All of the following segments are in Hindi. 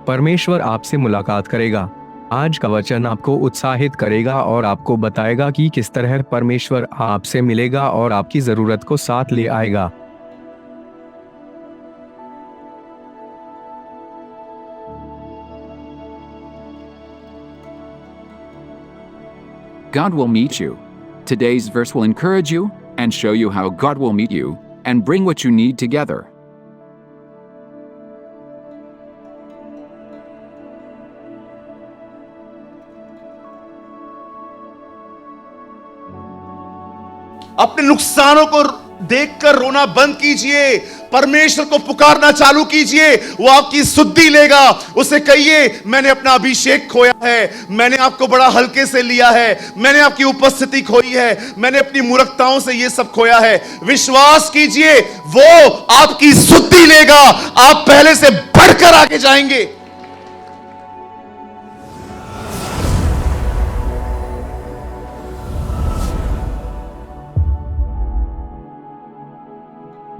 परमेश्वर आपसे मुलाकात करेगा। आज का वचन आपको उत्साहित करेगा और आपको बताएगा कि किस तरह परमेश्वर आपसे मिलेगा और आपकी जरूरत को साथ ले आएगा। God will meet you. Today's verse will encourage you and show you how God will meet you and bring what you need together. अपने नुकसानों को देखकर रोना बंद कीजिए, परमेश्वर को पुकारना चालू कीजिए, वो आपकी सुधि लेगा। उसे कहिए, मैंने अपना अभिषेक खोया है, मैंने आपको बड़ा हल्के से लिया है, मैंने आपकी उपस्थिति खोई है, मैंने अपनी मूर्खताओं से ये सब खोया है। विश्वास कीजिए, वो आपकी सुधि लेगा, आप पहले से बढ़कर आगे जाएंगे।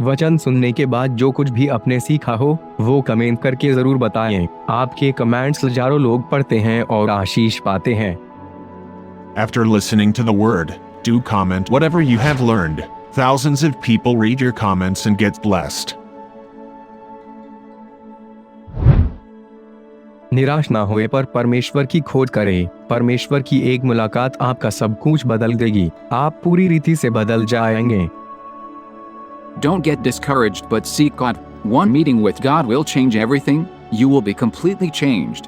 वचन सुनने के बाद जो कुछ भी आपने सीखा हो वो कमेंट करके जरूर बताएं। आपके कमेंट्स हजारों लोग पढ़ते हैं और आशीष पाते हैं। After listening to the word, do comment whatever you have learned. Thousands of people read your comments and get blessed. निराश ना होए पर परमेश्वर की खोज करें। परमेश्वर की एक मुलाकात आपका सब कुछ बदल देगी। आप पूरी रीति से बदल जाएंगे। Don't get discouraged, but seek God. One meeting with God will change everything. You will be completely changed.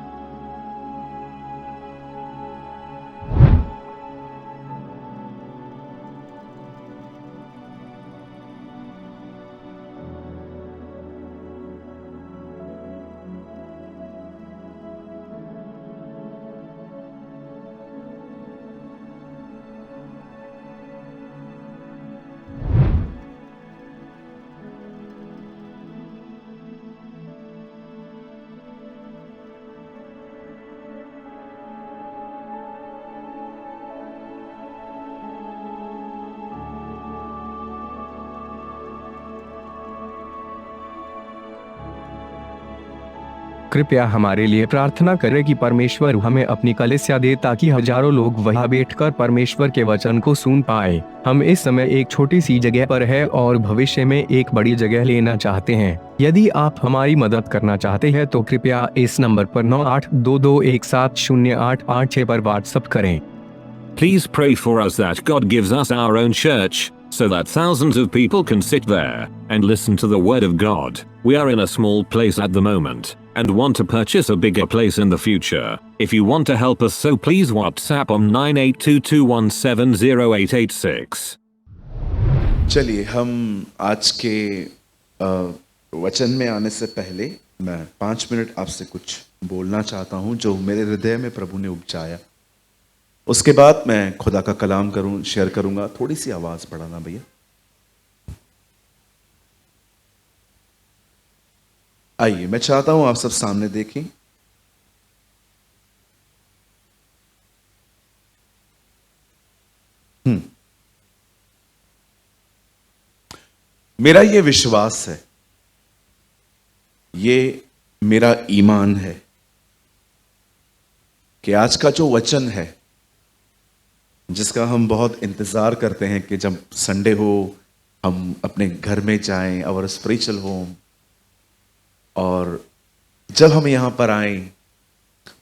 कृपया हमारे लिए प्रार्थना करें कि परमेश्वर हमें अपनी कलीसिया दे ताकि हजारों लोग वहां बैठकर परमेश्वर के वचन को सुन पाए। हम इस समय एक छोटी सी जगह पर है और भविष्य में एक बड़ी जगह लेना चाहते हैं। यदि आप हमारी मदद करना चाहते हैं तो कृपया इस नंबर पर 9822170886 पर व्हाट्सएप करें। Please pray for us that God gives us our own church, so that thousands of people can sit there and listen to the word of God. We are in a small place at the moment and want to purchase a bigger place in the future. If you want to help us, so please WhatsApp on 9822170886. चलिए, हम आज के वचन में आने से पहले मैं 5 मिनट आपसे कुछ बोलना चाहता हूं जो मेरे हृदय में प्रभु ने उपजाया। उसके बाद मैं खुदा का कलाम शेयर करूंगा। थोड़ी सी आवाज बढ़ाना भैया। आइए, मैं चाहता हूं आप सब सामने देखें। मेरा ये विश्वास है, ये मेरा ईमान है कि आज का जो वचन है, जिसका हम बहुत इंतजार करते हैं कि जब संडे हो हम अपने घर में जाएं, और स्पिरिचुअल होम, और जब हम यहां पर आए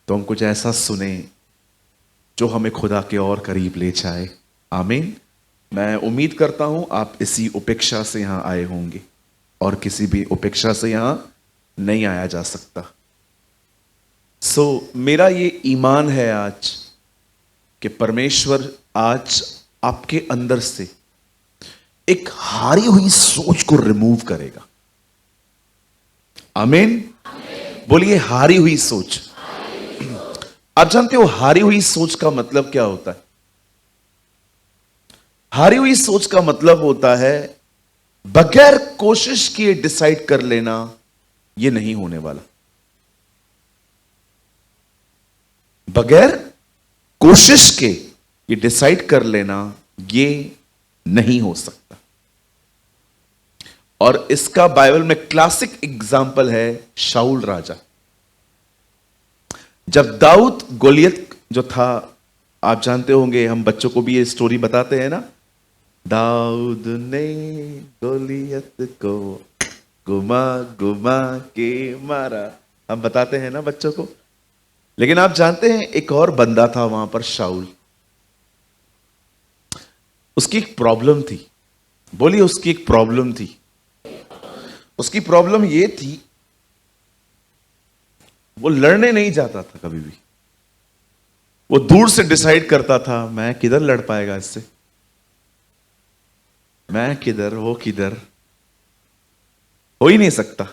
तो हम कुछ ऐसा सुने जो हमें खुदा के और करीब ले जाए। आमीन। मैं उम्मीद करता हूं आप इसी उपेक्षा से यहां आए होंगे और किसी भी उपेक्षा से यहां नहीं आया जा सकता। मेरा ये ईमान है आज कि परमेश्वर आज आपके अंदर से एक हारी हुई सोच को रिमूव करेगा। आमीन। बोलिए, हारी हुई सोच। आप जानते हो हारी हुई सोच का मतलब क्या होता है? हारी हुई सोच का मतलब होता है बगैर कोशिश किए डिसाइड कर लेना यह नहीं होने वाला। बगैर कोशिश के ये डिसाइड कर लेना ये नहीं हो सकता। और इसका बाइबल में क्लासिक एग्जाम्पल है शाऊल राजा। जब दाऊद गोलियत जो था, आप जानते होंगे, हम बच्चों को भी ये स्टोरी बताते हैं ना, दाऊद ने गोलियत को घुमा घुमा के मारा, हम बताते हैं ना बच्चों को। लेकिन आप जानते हैं एक और बंदा था वहां पर, शाऊल। उसकी एक प्रॉब्लम थी। बोलिए, उसकी एक प्रॉब्लम थी। उसकी प्रॉब्लम ये थी, वो लड़ने नहीं जाता था कभी भी। वो दूर से डिसाइड करता था, मैं किधर लड़ पाएगा इससे, मैं किधर, वो किधर, हो ही नहीं सकता।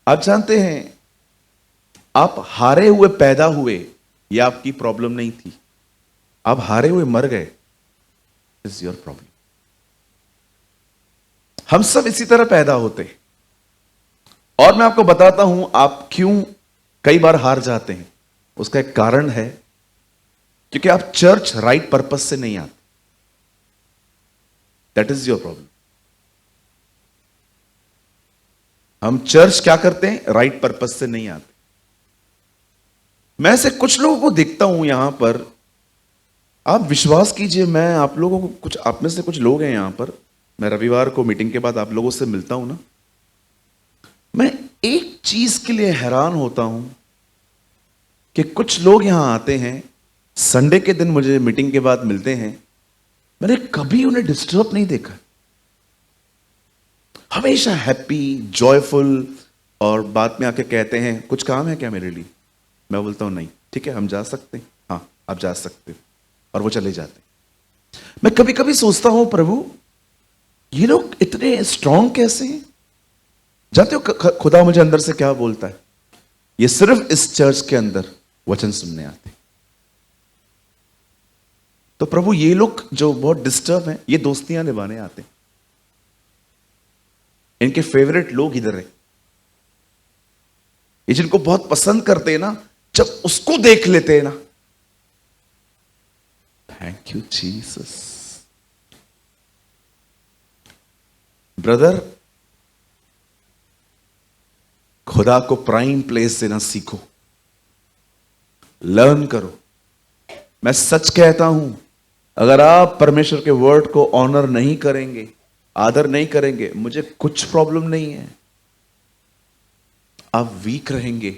आप जानते हैं, आप हारे हुए पैदा हुए, यह आपकी प्रॉब्लम नहीं थी। आप हारे हुए मर गए, इज योर प्रॉब्लम। हम सब इसी तरह पैदा होते हैं। और मैं आपको बताता हूं आप क्यों कई बार हार जाते हैं। उसका एक कारण है, क्योंकि आप चर्च राइट पर्पस से नहीं आते। That is your problem. हम चर्च क्या करते हैं, राइट पर्पस से नहीं आते। मैं से कुछ लोगों को देखता हूं यहां पर, आप विश्वास कीजिए, मैं आप लोगों को, कुछ आप में से कुछ लोग हैं यहां पर, मैं रविवार को मीटिंग के बाद आप लोगों से मिलता हूं ना, मैं एक चीज के लिए हैरान होता हूं कि कुछ लोग यहां आते हैं, संडे के दिन मुझे मीटिंग के बाद मिलते हैं, मैंने कभी उन्हें डिस्टर्ब नहीं देखा। हमेशा हैप्पी, जॉयफुल, और बाद में आके कहते हैं कुछ काम है क्या मेरे लिए। मैं बोलता हूं नहीं, ठीक है हम जा सकते हैं, हाँ आप जा सकते हो, और वो चले जाते हैं। मैं कभी कभी सोचता हूं, प्रभु ये लोग इतने स्ट्रांग कैसे हैं। जानते हो खुदा मुझे अंदर से क्या बोलता है, ये सिर्फ इस चर्च के अंदर वचन सुनने आते। तो प्रभु ये लोग जो बहुत डिस्टर्ब हैं, ये दोस्तियां निभाने आते। इनके फेवरेट लोग इधर है, ये जिनको बहुत पसंद करते हैं ना, जब उसको देख लेते हैं ना, थैंक यू जीसस। ब्रदर, खुदा को प्राइम प्लेस देना सीखो, लर्न करो। मैं सच कहता हूं, अगर आप परमेश्वर के वर्ड को ऑनर नहीं करेंगे, आदर नहीं करेंगे, मुझे कुछ प्रॉब्लम नहीं है। आप वीक रहेंगे।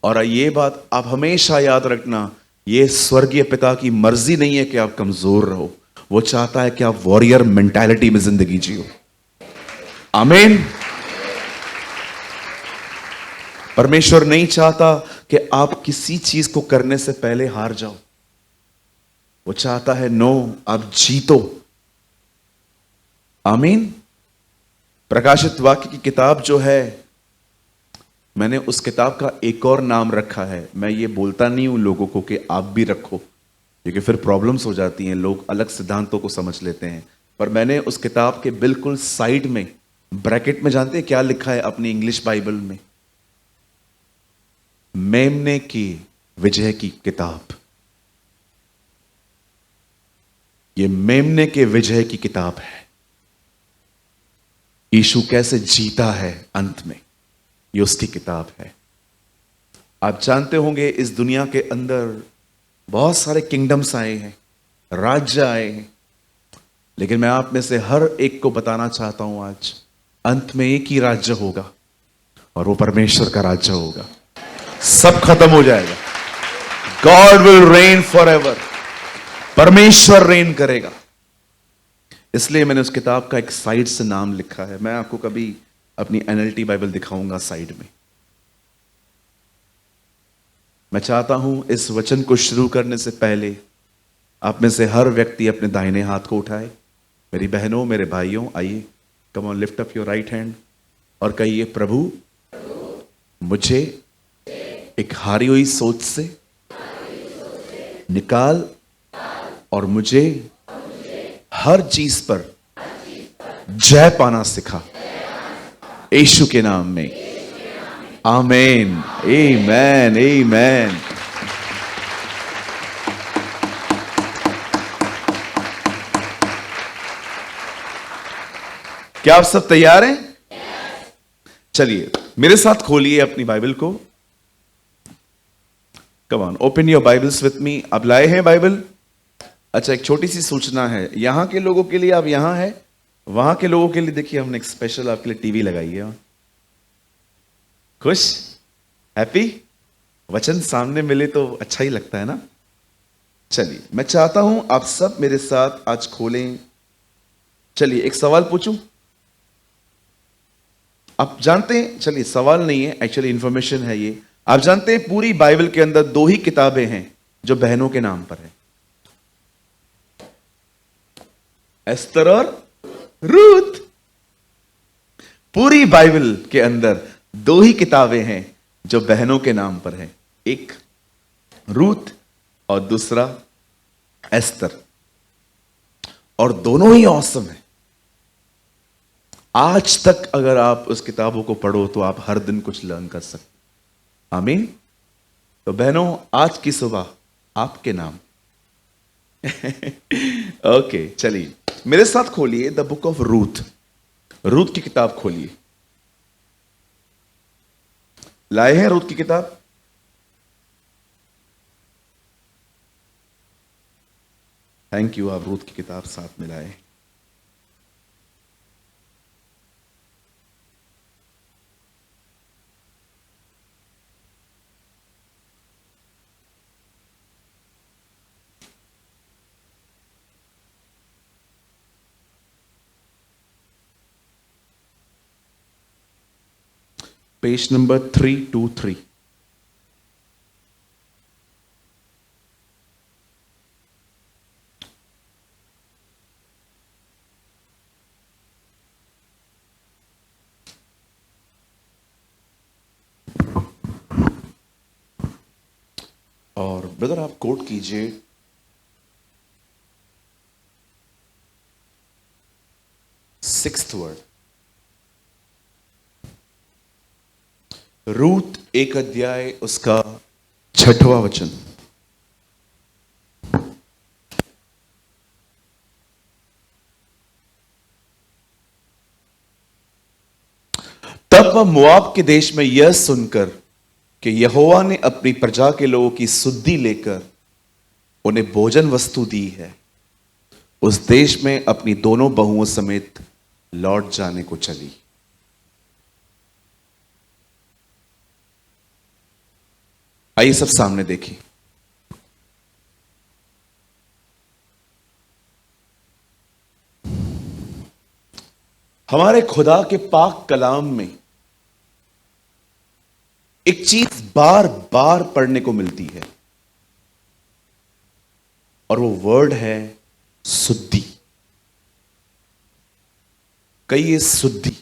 और ये बात आप हमेशा याद रखना, ये स्वर्गीय पिता की मर्जी नहीं है कि आप कमजोर रहो। वो चाहता है कि आप वॉरियर मेंटालिटी में जिंदगी जियो। आमीन। परमेश्वर नहीं चाहता कि आप किसी चीज को करने से पहले हार जाओ। वो चाहता है नो, आप जीतो। आमीन। प्रकाशित वाक्य की किताब जो है, मैंने उस किताब का एक और नाम रखा है। मैं ये बोलता नहीं हूं लोगों को कि आप भी रखो, क्योंकि फिर प्रॉब्लम्स हो जाती हैं, लोग अलग सिद्धांतों को समझ लेते हैं। पर मैंने उस किताब के बिल्कुल साइड में ब्रैकेट में, जानते हैं क्या लिखा है अपनी इंग्लिश बाइबल में? मेमने की विजय की किताब। ये मेमने के विजय की किताब है। यीशु कैसे जीता है अंत में, ये उसकी किताब है। आप जानते होंगे इस दुनिया के अंदर बहुत सारे किंगडम्स आए हैं, राज्य आए हैं, लेकिन मैं आप में से हर एक को बताना चाहता हूं आज, अंत में एक ही राज्य होगा, और वो परमेश्वर का राज्य होगा। सब खत्म हो जाएगा। God will rain for ever. परमेश्वर रेन करेगा। इसलिए मैंने उस किताब का एक साइड से नाम लिखा है। मैं आपको कभी अपनी NLT बाइबल दिखाऊंगा साइड में। मैं चाहता हूं इस वचन को शुरू करने से पहले आप में से हर व्यक्ति अपने दाहिने हाथ को उठाए। मेरी बहनों, मेरे भाइयों, आइए, come on, lift up your right hand और कहिए, प्रभु मुझे एक हारी हुई सोच से निकाल और मुझे हर चीज पर जय पाना सिखा, यीशु के नाम में। आमीन, आमीन, आमीन। क्या आप सब तैयार हैं? चलिए मेरे साथ खोलिए अपनी बाइबल को come on, open your Bibles with me. अब लाए हैं बाइबल? अच्छा, एक छोटी सी सूचना है यहां के लोगों के लिए। आप यहां है, वहां के लोगों के लिए देखिए हमने एक स्पेशल आपके लिए टीवी लगाई है। खुश, हैप्पी? वचन सामने मिले तो अच्छा ही लगता है ना। चलिए, मैं चाहता हूं आप सब मेरे साथ आज खोलें। चलिए, एक सवाल पूछूं? आप जानते हैं, चलिए सवाल नहीं है, एक्चुअली इंफॉर्मेशन है ये। आप जानते हैं पूरी बाइबल के अंदर दो ही किताबें हैं जो बहनों के नाम पर है, एस्तर और रूथ। पूरी बाइबल के अंदर दो ही किताबें हैं जो बहनों के नाम पर है, एक रूथ और दूसरा एस्तर, और दोनों ही औसम है। आज तक अगर आप उस किताबों को पढ़ो तो आप हर दिन कुछ लर्न कर सकते। आमीन। तो बहनों, आज की सुबह आपके नाम। ओके, चलिए मेरे साथ खोलिए the book of Ruth. Ruth की किताब खोलिए। लाए हैं रूथ की किताब? थैंक यू, आप रूथ की किताब साथ में लाए। Page number 323। और ब्रदर आप कोट कीजिए, सिक्स्थ वर्ड, रूथ 1 अध्याय उसका 6वां वचन। तब वह मोआब के देश में यह सुनकर कि यहोवा ने अपनी प्रजा के लोगों की सुद्धि लेकर उन्हें भोजन वस्तु दी है, उस देश में अपनी दोनों बहुओं समेत लौट जाने को चली। आइए सब सामने देखिए। हमारे खुदा के पाक कलाम में एक चीज बार बार पढ़ने को मिलती है, और वो वर्ड है सुद्धि। कहिए सुद्धि।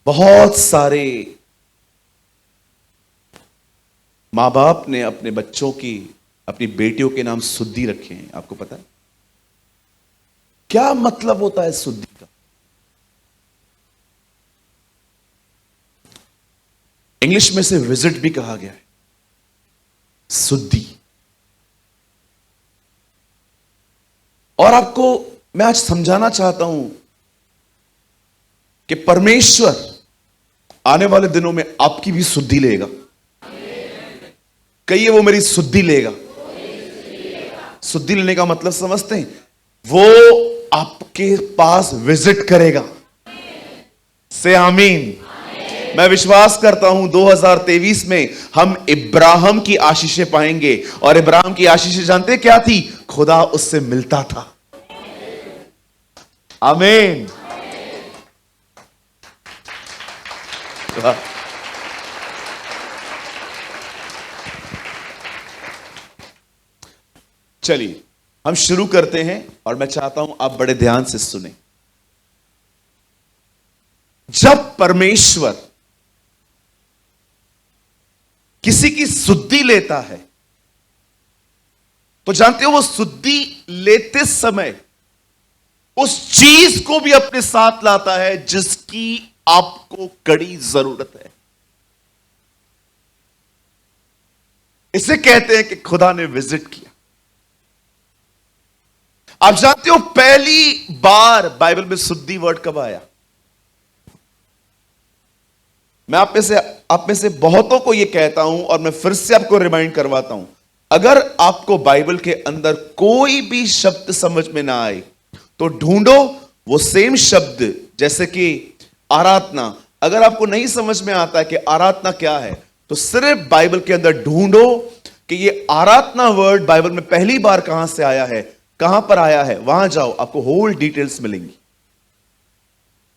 बहुत सारे मां बाप ने अपने बच्चों की, अपनी बेटियों के नाम सुद्धि रखे हैं। आपको पता है क्या मतलब होता है सुद्धि का? इंग्लिश में से विजिट भी कहा गया है, सुद्धि। और आपको मैं आज समझाना चाहता हूं कि परमेश्वर आने वाले दिनों में आपकी भी सुद्धि लेगा। कहिए, वो मेरी सुद्धि लेगा। सुद्धि लेने का मतलब समझते हैं? वो आपके पास विजिट करेगा। से आमीन। मैं विश्वास करता हूं 2023 में हम इब्राहिम की आशीषें पाएंगे। और इब्राहिम की आशीषें जानते क्या थी? खुदा उससे मिलता था। आमीन। चलिए हम शुरू करते हैं, और मैं चाहता हूं आप बड़े ध्यान से सुने। जब परमेश्वर किसी की सुद्धि लेता है तो जानते हो वो सुद्धि लेते समय उस चीज को भी अपने साथ लाता है जिसकी आपको कड़ी जरूरत है। इसे कहते हैं कि खुदा ने विजिट किया। आप जानते हो पहली बार बाइबल में सुद्धि वर्ड कब आया? मैं आप में से बहुतों को यह कहता हूं और मैं फिर से आपको रिमाइंड करवाता हूं, अगर आपको बाइबल के अंदर कोई भी शब्द समझ में ना आए तो ढूंढो वो सेम शब्द, जैसे कि आराधना। अगर आपको नहीं समझ में आता है कि आराधना क्या है, तो सिर्फ बाइबल के अंदर ढूंढो कि ये आराधना वर्ड बाइबल में पहली बार कहां से आया है, कहां पर आया है, वहां जाओ, आपको होल डिटेल्स मिलेंगी।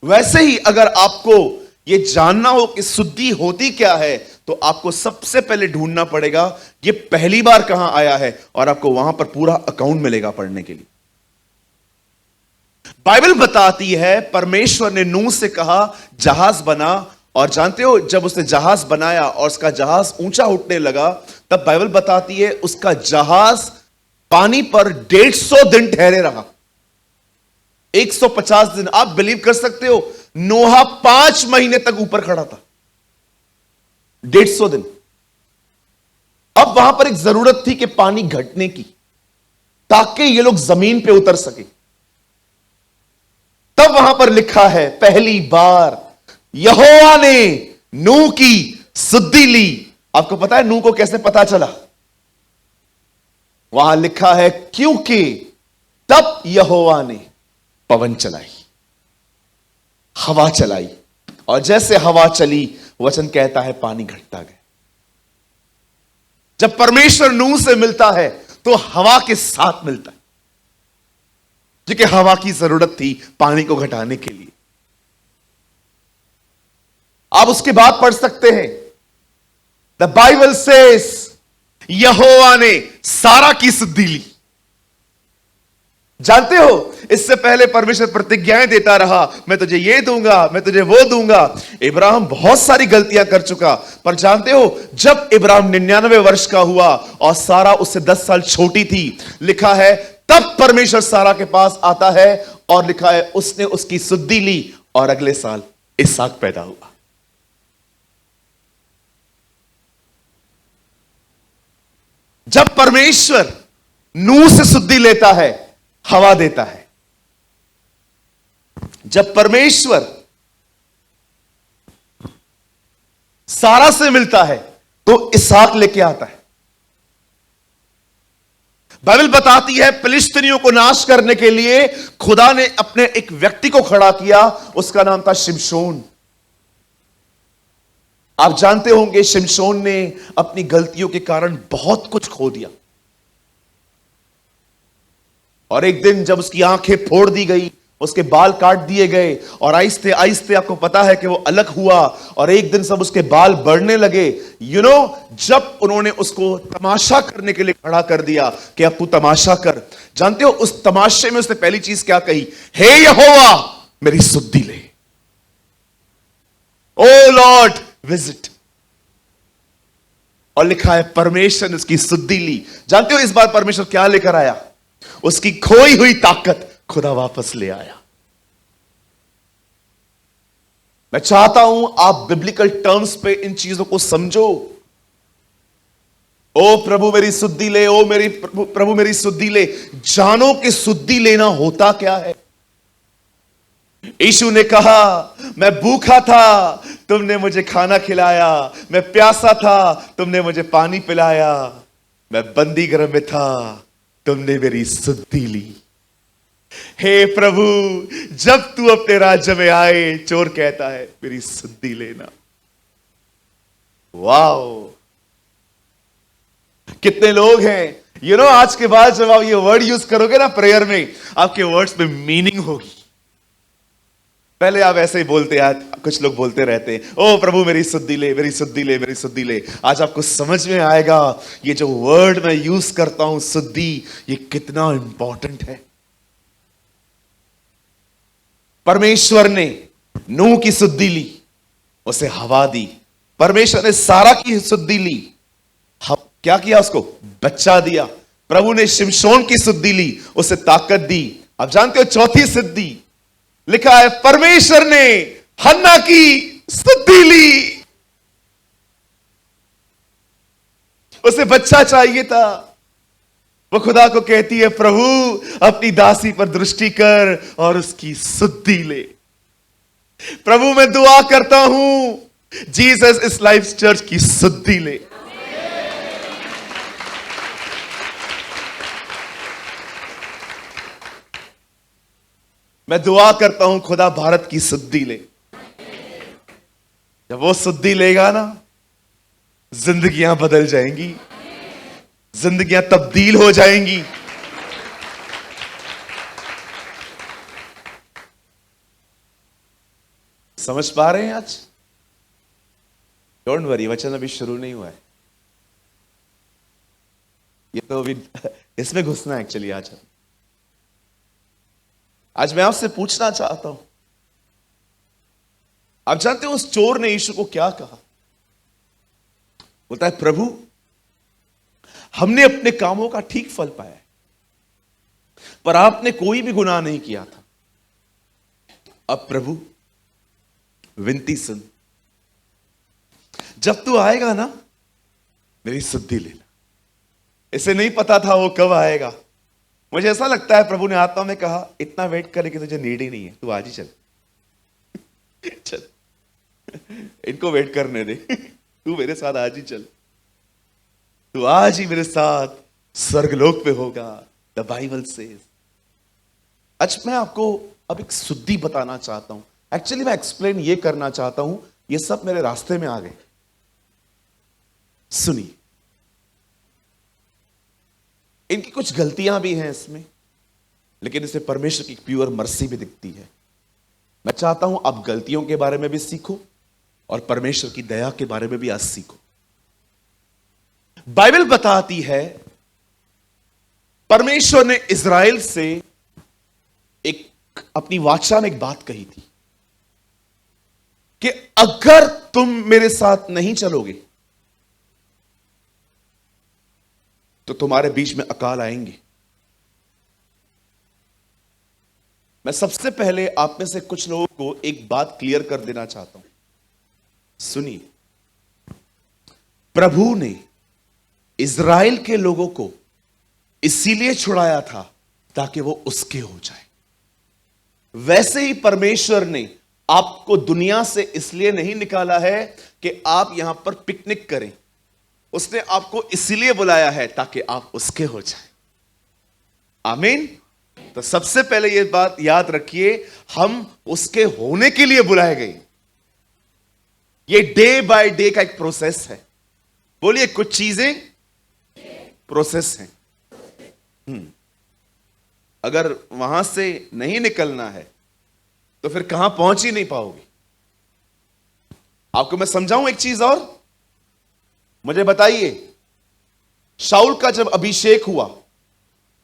वैसे ही अगर आपको ये जानना हो कि शुद्धि होती क्या है, तो आपको सबसे पहले ढूंढना पड़ेगा ये पहली बार कहां आया है, और आपको वहां पर पूरा अकाउंट मिलेगा पढ़ने के लिए। बाइबल बताती है परमेश्वर ने नूह से कहा जहाज बना, और जानते हो जब उसने जहाज बनाया और उसका जहाज ऊंचा उठने लगा, तब बाइबल बताती है उसका जहाज पानी पर 150 दिन ठहरे रहा। 150 दिन। आप बिलीव कर सकते हो, नोहा 5 महीने तक ऊपर खड़ा था, 150 दिन। अब वहां पर एक जरूरत थी कि पानी घटने की, ताकि ये लोग जमीन पे उतर सके। तब वहां पर लिखा है पहली बार यहोवा ने नूह की सुधि ली। आपको पता है नूह को कैसे पता चला? वहां लिखा है क्योंकि तब यहोवा ने पवन चलाई, हवा चलाई, और जैसे हवा चली, वचन कहता है पानी घटता गया। जब परमेश्वर नूह से मिलता है तो हवा के साथ मिलता है, क्योंकि हवा की जरूरत थी पानी को घटाने के लिए। आप उसके बाद पढ़ सकते हैं, द बाइबल सेज यहोवा ने सारा की सुधि ली। जानते हो इससे पहले परमेश्वर प्रतिज्ञाएं देता रहा, मैं तुझे ये दूंगा, मैं तुझे वो दूंगा। इब्राहिम बहुत सारी गलतियां कर चुका, पर जानते हो जब इब्राहिम 99 वर्ष का हुआ और सारा उससे 10 साल छोटी थी, लिखा है तब परमेश्वर सारा के पास आता है और लिखा है उसने उसकी सुधि ली और अगले साल इसहाक पैदा हुआ। जब परमेश्वर नूह से सुधि लेता है, हवा देता है। जब परमेश्वर सारा से मिलता है तो इसहाक लेके आता है। बाइबल बताती है फिलिस्तीनियों को नाश करने के लिए खुदा ने अपने एक व्यक्ति को खड़ा किया, उसका नाम था शिमशोन। आप जानते होंगे शिमशोन ने अपनी गलतियों के कारण बहुत कुछ खो दिया, और एक दिन जब उसकी आंखें फोड़ दी गई, उसके बाल काट दिए गए, और आहिस्ते आहिस्ते आपको पता है कि वो अलग हुआ, और एक दिन सब उसके बाल बढ़ने लगे। जब उन्होंने उसको तमाशा करने के लिए खड़ा कर दिया कि अब तू तमाशा कर, जानते हो उस तमाशे में उसने पहली चीज क्या कही? हे यहोवा मेरी सुधि ले, ओ लॉर्ड विजिट। और लिखा है परमेश्वर ने उसकी सुधि ली। जानते हो इस बार परमेश्वर क्या लेकर आया? उसकी खोई हुई ताकत खुदा वापस ले आया। मैं चाहता हूं आप बिब्लिकल टर्म्स पे इन चीजों को समझो। ओ प्रभु मेरी सुधि ले, ओ मेरी प्रभु मेरी सुधि ले। जानो कि सुधि लेना होता क्या है। यीशु ने कहा मैं भूखा था, तुमने मुझे खाना खिलाया, मैं प्यासा था, तुमने मुझे पानी पिलाया, मैं बंदी गृह में था, तुमने मेरी सुधि ली। हे प्रभु जब तू अपने राज्य में आए, चोर कहता है मेरी सुधि लेना। वाओ, कितने लोग हैं आज के बाद जब आप ये वर्ड यूज करोगे ना प्रेयर में, आपके वर्ड्स में मीनिंग होगी। पहले आप ऐसे ही बोलते हैं, कुछ लोग बोलते रहते हैं ओ प्रभु मेरी सुधि ले, मेरी सुधि ले, मेरी सुधि ले। आज आपको समझ में आएगा ये जो वर्ड मैं यूज करता हूं सुधि, ये कितना इंपॉर्टेंट है। परमेश्वर ने नूह की सुधि ली, उसे हवा दी। परमेश्वर ने सारा की सुधि ली, क्या किया? उसको बच्चा दिया। प्रभु ने शिमशोन की सुधि ली, उसे ताकत दी। आप जानते हो चौथी सिद्धि लिखा है परमेश्वर ने हन्ना की सुधि ली, उसे बच्चा चाहिए था। वो खुदा को कहती है प्रभु अपनी दासी पर दृष्टि कर और उसकी सुधि ले। प्रभु मैं दुआ करता हूं जीसस इस लाइफ चर्च की सुद्धि ले। मैं दुआ करता हूं खुदा भारत की सुद्धि ले। जब वो सुद्धि लेगा ना, जिंदगियां बदल जाएंगी, जिंदगियां तब्दील हो जाएंगी। समझ पा रहे हैं आज? डोंट वरी, वचन अभी शुरू नहीं हुआ है। ये तो अभी इसमें घुसना है एक्चुअली। आज मैं आपसे पूछना चाहता हूं, आप जानते हो उस चोर ने यीशु को क्या कहा? बोलता है, प्रभु हमने अपने कामों का ठीक फल पाया है, पर आपने कोई भी गुनाह नहीं किया था। अब प्रभु विनती सुन, जब तू आएगा ना मेरी सुद्धि लेना। इसे नहीं पता था वो कब आएगा। मुझे ऐसा लगता है प्रभु ने आत्मा में कहा, इतना वेट करे कि तुझे नीड ही नहीं है, तू आज ही चल। चल, इनको वेट करने दे, तू मेरे साथ आज ही चल। तू आज ही मेरे साथ स्वर्गलोक पे होगा, द बाइबल सेज। आज मैं आपको अब एक सुद्धि बताना चाहता हूं। एक्चुअली मैं एक्सप्लेन ये करना चाहता हूं, ये सब मेरे रास्ते में आ गए। सुनिए, इनकी कुछ गलतियां भी हैं इसमें, लेकिन इसे परमेश्वर की प्योर मर्सी भी दिखती है। मैं चाहता हूं आप गलतियों के बारे में भी सीखो और परमेश्वर की दया के बारे में भी आज सीखो। बाइबल बताती है परमेश्वर ने इज़राइल से एक अपनी वाचा में एक बात कही थी कि अगर तुम मेरे साथ नहीं चलोगे तो तुम्हारे बीच में अकाल आएंगे। मैं सबसे पहले आप में से कुछ लोगों को एक बात क्लियर कर देना चाहता हूं। सुनिए, प्रभु ने इज़राइल के लोगों को इसीलिए छुड़ाया था ताकि वो उसके हो जाए। वैसे ही परमेश्वर ने आपको दुनिया से इसलिए नहीं निकाला है कि आप यहां पर पिकनिक करें। उसने आपको इसलिए बुलाया है ताकि आप उसके हो जाएं। आमीन। तो सबसे पहले यह बात याद रखिए, हम उसके होने के लिए बुलाए गए। यह डे बाय डे का एक प्रोसेस है। बोलिए, कुछ चीजें प्रोसेस हैं। अगर वहां से नहीं निकलना है तो फिर कहां पहुंच ही नहीं पाओगे। आपको मैं समझाऊं एक चीज और। मुझे बताइए, शाऊल का जब अभिषेक हुआ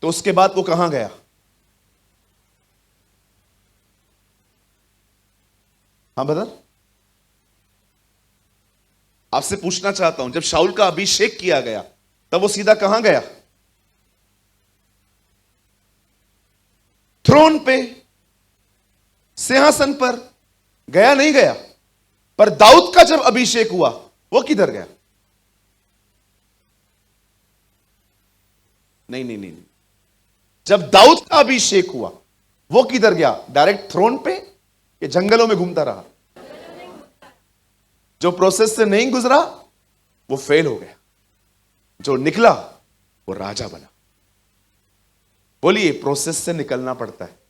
तो उसके बाद वो कहां गया? हाँ ब्रदर, आपसे पूछना चाहता हूं, जब शाऊल का अभिषेक किया गया तब वो सीधा कहां गया? थ्रोन पे, सिंहासन पर गया? नहीं गया। पर दाऊद का जब अभिषेक हुआ वो किधर गया? नहीं। जब दाऊद का अभिषेक हुआ वो किधर गया? डायरेक्ट थ्रोन पे या जंगलों में घूमता रहा? जो प्रोसेस से नहीं गुजरा वो फेल हो गया, जो निकला वो राजा बना। बोलिए, प्रोसेस से निकलना पड़ता है।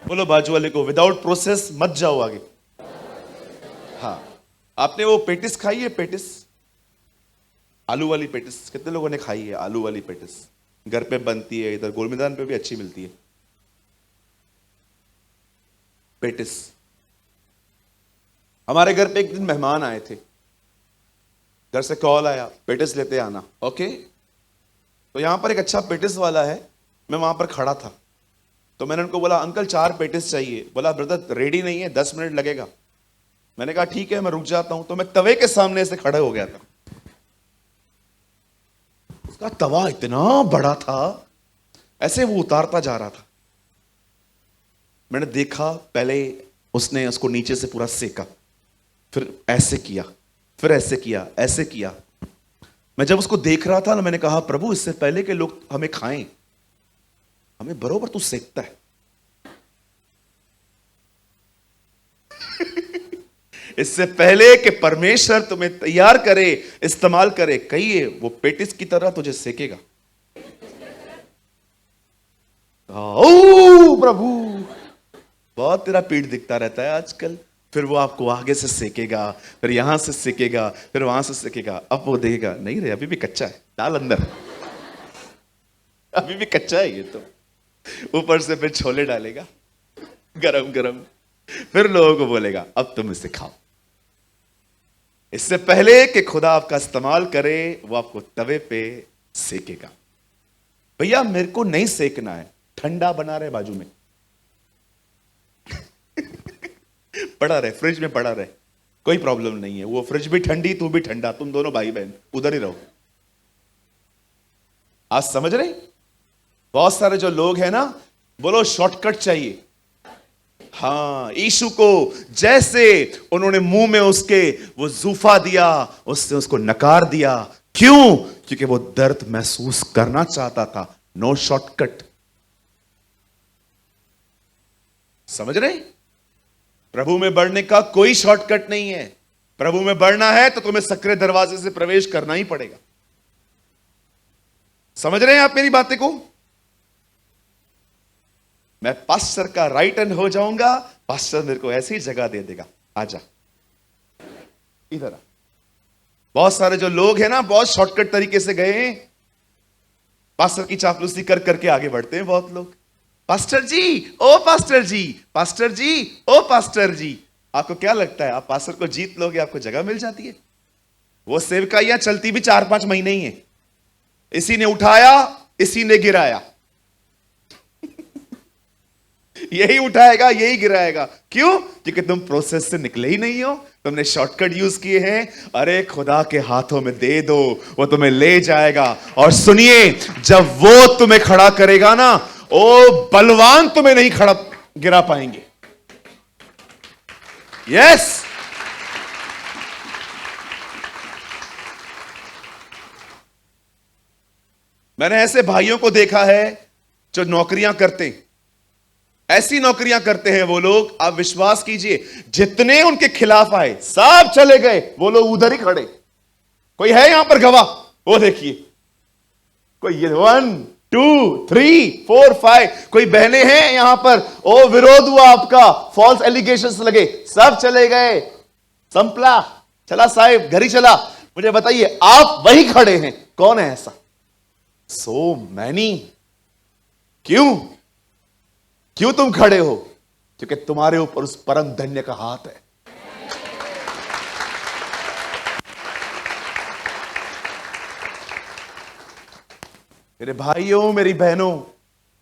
बोलो बाजू वाले को, विदाउट प्रोसेस मत जाओ आगे। हाँ, आपने वो पेटिस खाई है? पेटिस, आलू वाली पेटिस, कितने लोगों ने खाई है? आलू वाली पेटिस घर पे बनती है, इधर गोल मैदान पे भी अच्छी मिलती है पेटिस। हमारे घर पे एक दिन मेहमान आए थे, घर से कॉल आया, पेटिस लेते आना। ओके, तो यहां पर एक अच्छा पेटिस वाला है, मैं वहां पर खड़ा था, तो मैंने उनको बोला, अंकल 4 पेटिस चाहिए। बोला, ब्रदर रेडी नहीं है, 10 मिनट लगेगा। मैंने कहा ठीक है, मैं रुक जाता हूं। तो मैं तवे के सामने से खड़े हो गया था। उसका तवा इतना बड़ा था, ऐसे वो उतारता जा रहा था। मैंने देखा, पहले उसने उसको नीचे से पूरा सेका, फिर ऐसे किया, फिर ऐसे किया, ऐसे किया। मैं जब उसको देख रहा था ना, मैंने कहा, प्रभु इससे पहले के लोग हमें खाएं, हमें बरोबर तू सेकता है। इससे पहले कि परमेश्वर तुम्हें तैयार करे, इस्तेमाल करे, कहिए वो पेटिस की तरह तुझे सेकेगा। ओ प्रभु, बहुत तेरा पीठ दिखता रहता है आजकल। फिर वो आपको आगे से सेकेगा, फिर यहां से सेकेगा, फिर वहां से सेकेगा। अब वो देगा नहीं रे, अभी भी कच्चा है, डाल अंदर, अभी भी कच्चा है ये तो। ऊपर से फिर छोले डालेगा गरम गरम, फिर लोगों को बोलेगा अब तुम इसे खाओ। इससे पहले कि खुदा आपका इस्तेमाल करे, वो आपको तवे पे सेकेगा। भैया मेरे को नहीं सेकना है, ठंडा बना रहे बाजू में पड़ा रहे, फ्रिज में पड़ा रहे, कोई प्रॉब्लम नहीं है। वो फ्रिज भी ठंडी, तू भी ठंडा, तुम दोनों भाई बहन उधर ही रहो। आज समझ रहे? बहुत सारे जो लोग हैं ना, बोलो शॉर्टकट चाहिए। हाँ, यीशु को जैसे उन्होंने मुंह में उसके वो जूफा दिया, उसने उसको नकार दिया। क्यों? क्योंकि वो दर्द महसूस करना चाहता था। No shortcut. समझ रहे? प्रभु में बढ़ने का कोई शॉर्टकट नहीं है। प्रभु में बढ़ना है तो तुम्हें सक्रिय दरवाजे से प्रवेश करना ही पड़ेगा। समझ रहे हैं आप मेरी बातें को? मैं पास्टर का राइट हैंड हो जाऊंगा, पास्टर मेरे को ऐसी जगह दे देगा, आजा इधर आ। बहुत सारे जो लोग हैं ना, बहुत शॉर्टकट तरीके से गए हैं, पास्टर की चापलूसी कर करके आगे बढ़ते हैं बहुत लोग। पास्टर जी, ओ पास्टर जी, पास्टर जी, ओ पास्टर जी। आपको क्या लगता है आप पास्टर को जीत लोगे, आपको जगह मिल जाती है? वो सेवकाइयां चलती भी 4-5 महीने ही है। इसी ने उठाया, इसी ने गिराया यही उठाएगा, यही गिराएगा। क्यों? क्योंकि तुम प्रोसेस से निकले ही नहीं हो, तुमने शॉर्टकट यूज किए हैं। अरे खुदा के हाथों में दे दो, वो तुम्हें ले जाएगा। और सुनिए, जब वो तुम्हें खड़ा करेगा ना, ओ बलवान तुम्हें नहीं खड़ा गिरा पाएंगे। यस, मैंने ऐसे भाइयों को देखा है जो नौकरियां करते हैं, ऐसी नौकरियां करते हैं वो लोग, आप विश्वास कीजिए, जितने उनके खिलाफ आए सब चले गए, वो लोग उधर ही खड़े। कोई है यहां पर गवाह? वो देखिए, कोई ये 1 2 3 4 5, कोई बहनें हैं यहां पर? ओ विरोध हुआ आपका, फॉल्स एलिगेशंस लगे, सब चले गए, संपला, चला साहिब, घर ही चला। मुझे बताइए, आप वही खड़े हैं, कौन है ऐसा? So many. क्यों? क्यों तुम खड़े हो? क्योंकि तुम्हारे ऊपर उस परम धन्य का हाथ है। मेरे भाइयों, मेरी बहनों,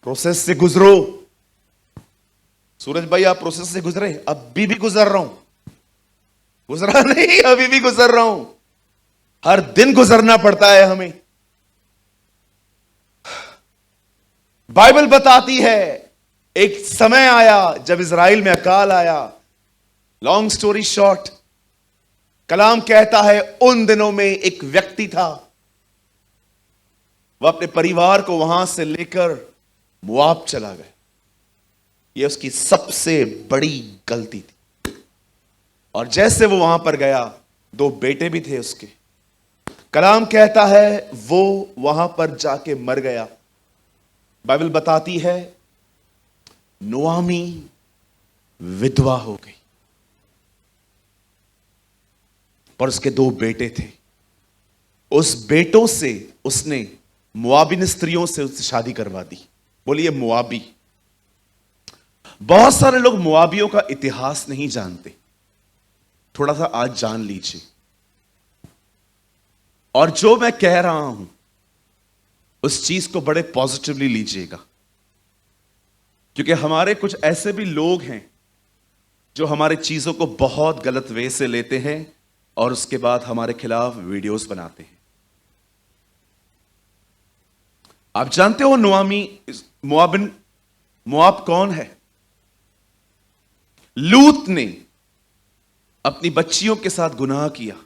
प्रोसेस से गुजरो। सूरज भाई आप प्रोसेस से गुजरे? अभी भी गुजर रहा हूं। गुजरा नहीं, अभी भी गुजर रहा हूं। हर दिन गुजरना पड़ता है हमें। बाइबल बताती है एक समय आया जब इजराइल में अकाल आया। लॉन्ग स्टोरी शॉर्ट, कलाम कहता है उन दिनों में एक व्यक्ति था, वह अपने परिवार को वहां से लेकर मुआब चला गया। यह उसकी सबसे बड़ी गलती थी। और जैसे वो वहां पर गया, 2 बेटे भी थे उसके। कलाम कहता है वो वहां पर जाके मर गया। बाइबल बताती है नुआमी विधवा हो गई, पर उसके 2 बेटे थे। उस बेटों से उसने मुआबिन स्त्रियों से उससे शादी करवा दी। बोलिए मुआबी। बहुत सारे लोग मुआबियों का इतिहास नहीं जानते, थोड़ा सा आज जान लीजिए। और जो मैं कह रहा हूं उस चीज को बड़े पॉजिटिवली लीजिएगा, क्योंकि हमारे कुछ ऐसे भी लोग हैं जो हमारे चीजों को बहुत गलत वे से लेते हैं और उसके बाद हमारे खिलाफ वीडियोस बनाते हैं। आप जानते हो नुआमी मुआब कौन है? लूत ने अपनी बच्चियों के साथ गुनाह किया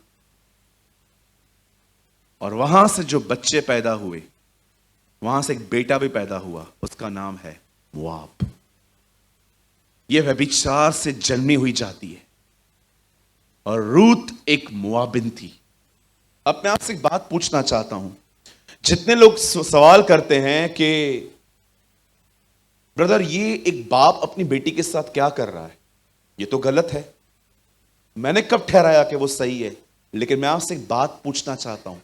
और वहां से जो बच्चे पैदा हुए, वहां से एक बेटा भी पैदा हुआ, उसका नाम है मुआब। यह व्यभिचार से जन्मी हुई जाती है और रूत एक मोआबिन थी। अब मैं आपसे एक बात पूछना चाहता हूं। जितने लोग सवाल करते हैं कि ब्रदर ये एक बाप अपनी बेटी के साथ क्या कर रहा है, ये तो गलत है, मैंने कब ठहराया कि वो सही है? लेकिन मैं आपसे एक बात पूछना चाहता हूं,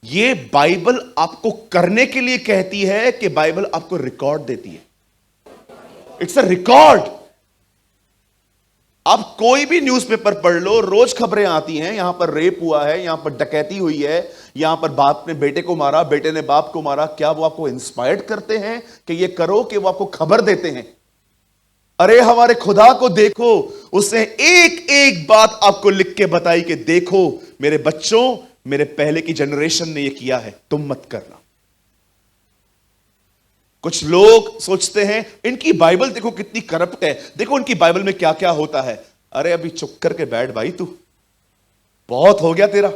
ये बाइबल आपको करने के लिए कहती है कि बाइबल आपको रिकॉर्ड देती है? It's a record. आप कोई भी न्यूज़पेपर पढ़ लो, रोज खबरें आती हैं, यहां पर रेप हुआ है, यहां पर डकैती हुई है, यहां पर बाप ने बेटे को मारा, बेटे ने बाप को मारा। क्या वो आपको इंस्पायर्ड करते हैं कि ये करो, कि वो आपको खबर देते हैं? अरे हमारे खुदा को देखो, उसने एक एक बात आपको लिख के बताई कि देखो मेरे बच्चों, मेरे पहले की जनरेशन ने ये किया है, तुम मत करना। कुछ लोग सोचते हैं इनकी बाइबल देखो कितनी करप्ट है, देखो उनकी बाइबल में क्या क्या होता है। अरे अभी चुप करके बैठ भाई, तू बहुत हो गया तेरा।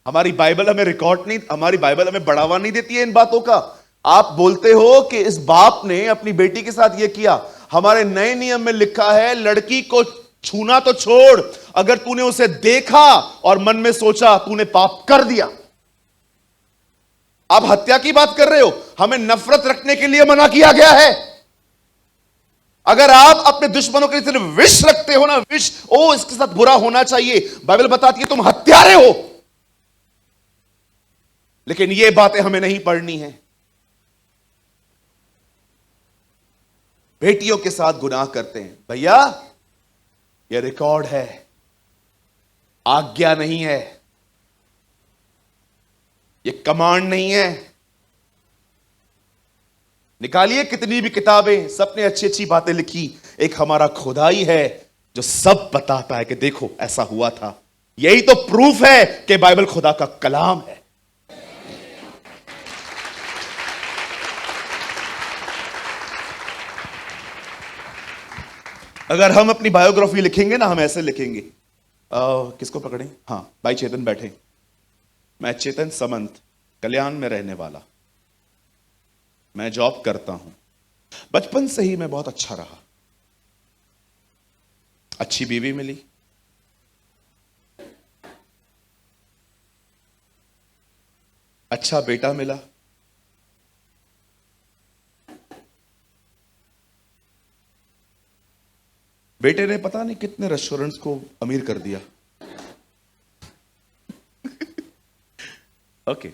हमारी बाइबल हमें रिकॉर्ड नहीं, हमारी बाइबल हमें बढ़ावा नहीं देती है इन बातों का। आप बोलते हो कि इस बाप ने अपनी बेटी के साथ यह किया। हमारे नए नियम में लिखा है लड़की को छूना तो छोड़, अगर तूने उसे देखा और मन में सोचा, तूने पाप कर दिया। आप हत्या की बात कर रहे हो, हमें नफरत रखने के लिए मना किया गया है। अगर आप अपने दुश्मनों के लिए सिर्फ विष रखते हो ना, विष, ओ इसके साथ बुरा होना चाहिए, बाइबल बताती है तुम हत्यारे हो। लेकिन ये बातें हमें नहीं पढ़नी है। बेटियों के साथ गुनाह करते हैं, भैया यह रिकॉर्ड है, आज्ञा नहीं है, ये कमांड नहीं है। निकालिए कितनी भी किताबें, सबने अच्छी अच्छी बातें लिखी, एक हमारा खुदा ही है जो सब बताता है कि देखो ऐसा हुआ था। यही तो प्रूफ है कि बाइबल खुदा का कलाम है। अगर हम अपनी बायोग्राफी लिखेंगे ना, हम ऐसे लिखेंगे, किसको पकड़ें? हाँ, भाई चेतन बैठे। मैं चेतन समंत, कल्याण में रहने वाला, मैं जॉब करता हूं, बचपन से ही मैं बहुत अच्छा रहा, अच्छी बीवी मिली, अच्छा बेटा मिला, बेटे ने पता नहीं कितने रेस्टोरेंट्स को अमीर कर दिया। ओके,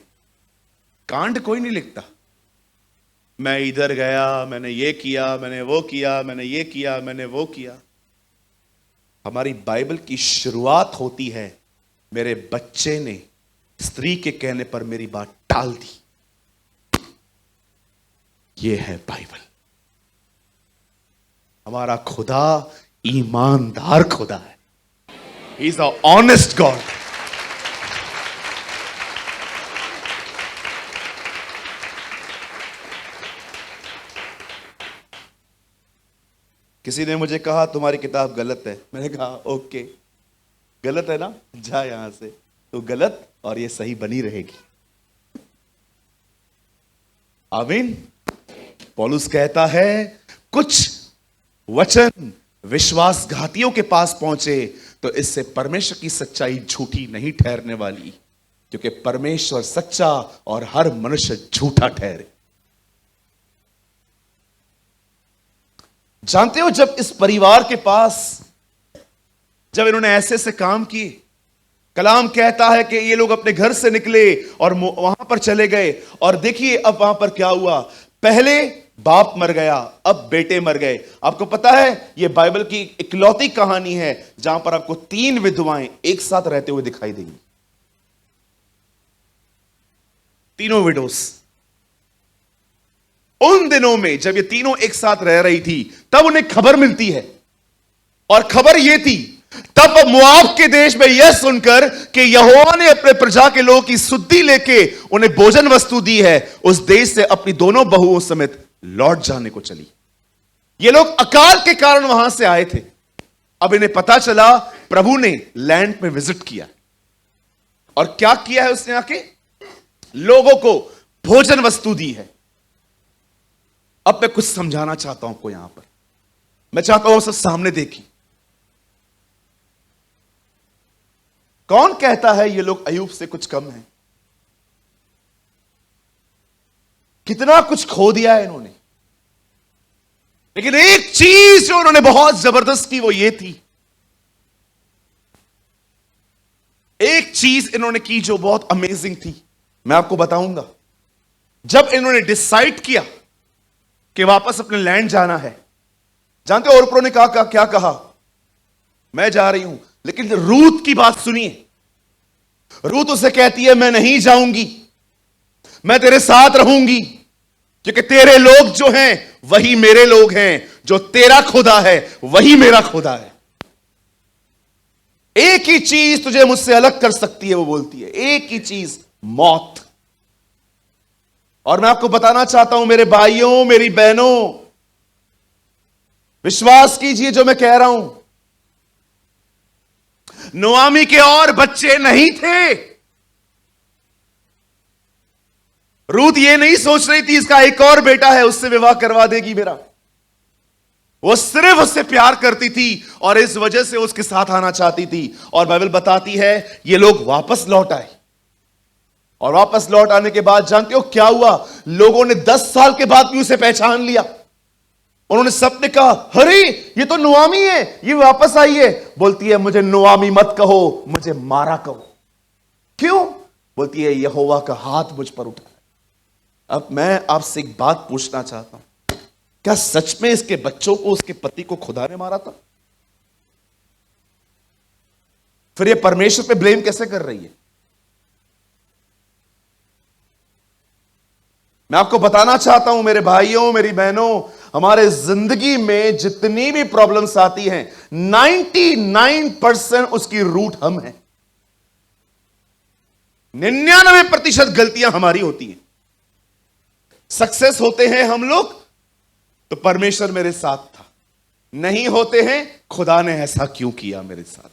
कांड कोई नहीं लिखता, मैं इधर गया, मैंने ये किया, मैंने वो किया, मैंने ये किया, मैंने वो किया। हमारी बाइबल की शुरुआत होती है, मेरे बच्चे ने स्त्री के कहने पर मेरी बात टाल दी। ये है बाइबल। हमारा खुदा ईमानदार खुदा है। He is a honest God. किसी ने मुझे कहा तुम्हारी किताब गलत है, मैंने कहा ओके, गलत है ना, जा यहां से, तो गलत और ये सही बनी रहेगी। आमीन। पौलुस कहता है कुछ वचन विश्वासघातियों के पास पहुंचे तो इससे परमेश्वर की सच्चाई झूठी नहीं ठहरने वाली, क्योंकि परमेश्वर सच्चा और हर मनुष्य झूठा ठहरे। जानते हो, जब इस परिवार के पास, जब इन्होंने ऐसे ऐसे काम किए, कलाम कहता है कि ये लोग अपने घर से निकले और वहां पर चले गए, और देखिए अब वहां पर क्या हुआ। पहले बाप मर गया, अब बेटे मर गए। आपको पता है यह बाइबल की इकलौती कहानी है जहां पर आपको 3 विधवाएं एक साथ रहते हुए दिखाई देंगी। तीनों विडोस। उन दिनों में जब ये तीनों एक साथ रह रही थी, तब उन्हें खबर मिलती है, और खबर यह थी, तब मोआब के देश में यह सुनकर कि यहोवा ने अपने प्रजा के लोगों की सुद्धि लेके उन्हें भोजन वस्तु दी है, उस देश से अपनी दोनों बहुओं समेत लौट जाने को चली। ये लोग अकाल के कारण वहां से आए थे। अब इन्हें पता चला प्रभु ने लैंड में विजिट किया, और क्या किया है उसने, आके लोगों को भोजन वस्तु दी है। अब मैं कुछ समझाना चाहता हूं आपको यहां पर, मैं चाहता हूं सब सामने देखिए। कौन कहता है ये लोग अय्यूब से कुछ कम हैं? कितना कुछ खो दिया है इन्होंने, लेकिन एक चीज जो उन्होंने बहुत जबरदस्त की वो ये थी, एक चीज इन्होंने की जो बहुत अमेजिंग थी, मैं आपको बताऊंगा। जब इन्होंने डिसाइड किया कि वापस अपने लैंड जाना है, जानते हो ओप्रो ने कहा क्या कहा? मैं जा रही हूं, लेकिन रूथ की बात सुनिए। रूथ उसे कहती है मैं नहीं जाऊंगी, मैं तेरे साथ रहूंगी, क्योंकि तेरे लोग जो हैं वही मेरे लोग हैं, जो तेरा खुदा है वही मेरा खुदा है। एक ही चीज तुझे मुझसे अलग कर सकती है, वो बोलती है, एक ही चीज, मौत। और मैं आपको बताना चाहता हूं मेरे भाइयों, मेरी बहनों, विश्वास कीजिए जो मैं कह रहा हूं। नोआमी के और बच्चे नहीं थे। रूथ ये नहीं सोच रही थी इसका एक और बेटा है, उससे विवाह करवा देगी मेरा। वो सिर्फ उससे प्यार करती थी और इस वजह से उसके साथ आना चाहती थी। और बाइबल बताती है ये लोग वापस लौट आए, और वापस लौट आने के बाद जानते हो क्या हुआ? लोगों ने 10 साल के बाद भी उसे पहचान लिया। उन्होंने सबने कहा अरे ये तो नोआमी है, ये वापस आई है। बोलती है मुझे नोआमी मत कहो, मुझे मारा कहो। क्यों? बोलती है यहोवा का हाथ मुझ पर उठा। अब मैं आपसे एक बात पूछना चाहता हूं, क्या सच में इसके बच्चों को उसके पति को खुदा ने मारा था? फिर ये परमेश्वर पे ब्लेम कैसे कर रही है? मैं आपको बताना चाहता हूं मेरे भाइयों, मेरी बहनों, हमारे जिंदगी में जितनी भी प्रॉब्लम्स आती हैं 99% उसकी रूट हम हैं। 99% गलतियां हमारी होती हैं। सक्सेस होते हैं हम लोग तो परमेश्वर मेरे साथ था, नहीं होते हैं खुदा ने ऐसा क्यों किया मेरे साथ।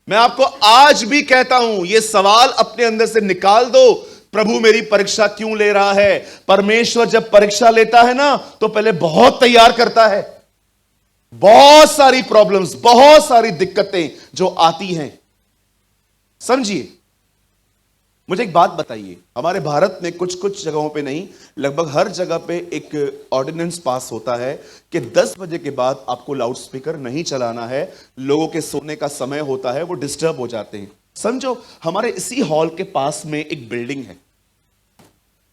मैं आपको आज भी कहता हूं यह सवाल अपने अंदर से निकाल दो, प्रभु मेरी परीक्षा क्यों ले रहा है? परमेश्वर जब परीक्षा लेता है ना तो पहले बहुत तैयार करता है। बहुत सारी प्रॉब्लम्स, बहुत सारी दिक्कतें जो आती हैं, समझिए। मुझे एक बात बताइए, हमारे भारत में कुछ कुछ जगहों पे नहीं, लगभग हर जगह पे एक ऑर्डिनेंस पास होता है कि 10 बजे के बाद आपको लाउड स्पीकर नहीं चलाना है। लोगों के सोने का समय होता है, वो डिस्टर्ब हो जाते हैं। समझो हमारे इसी हॉल के पास में एक बिल्डिंग है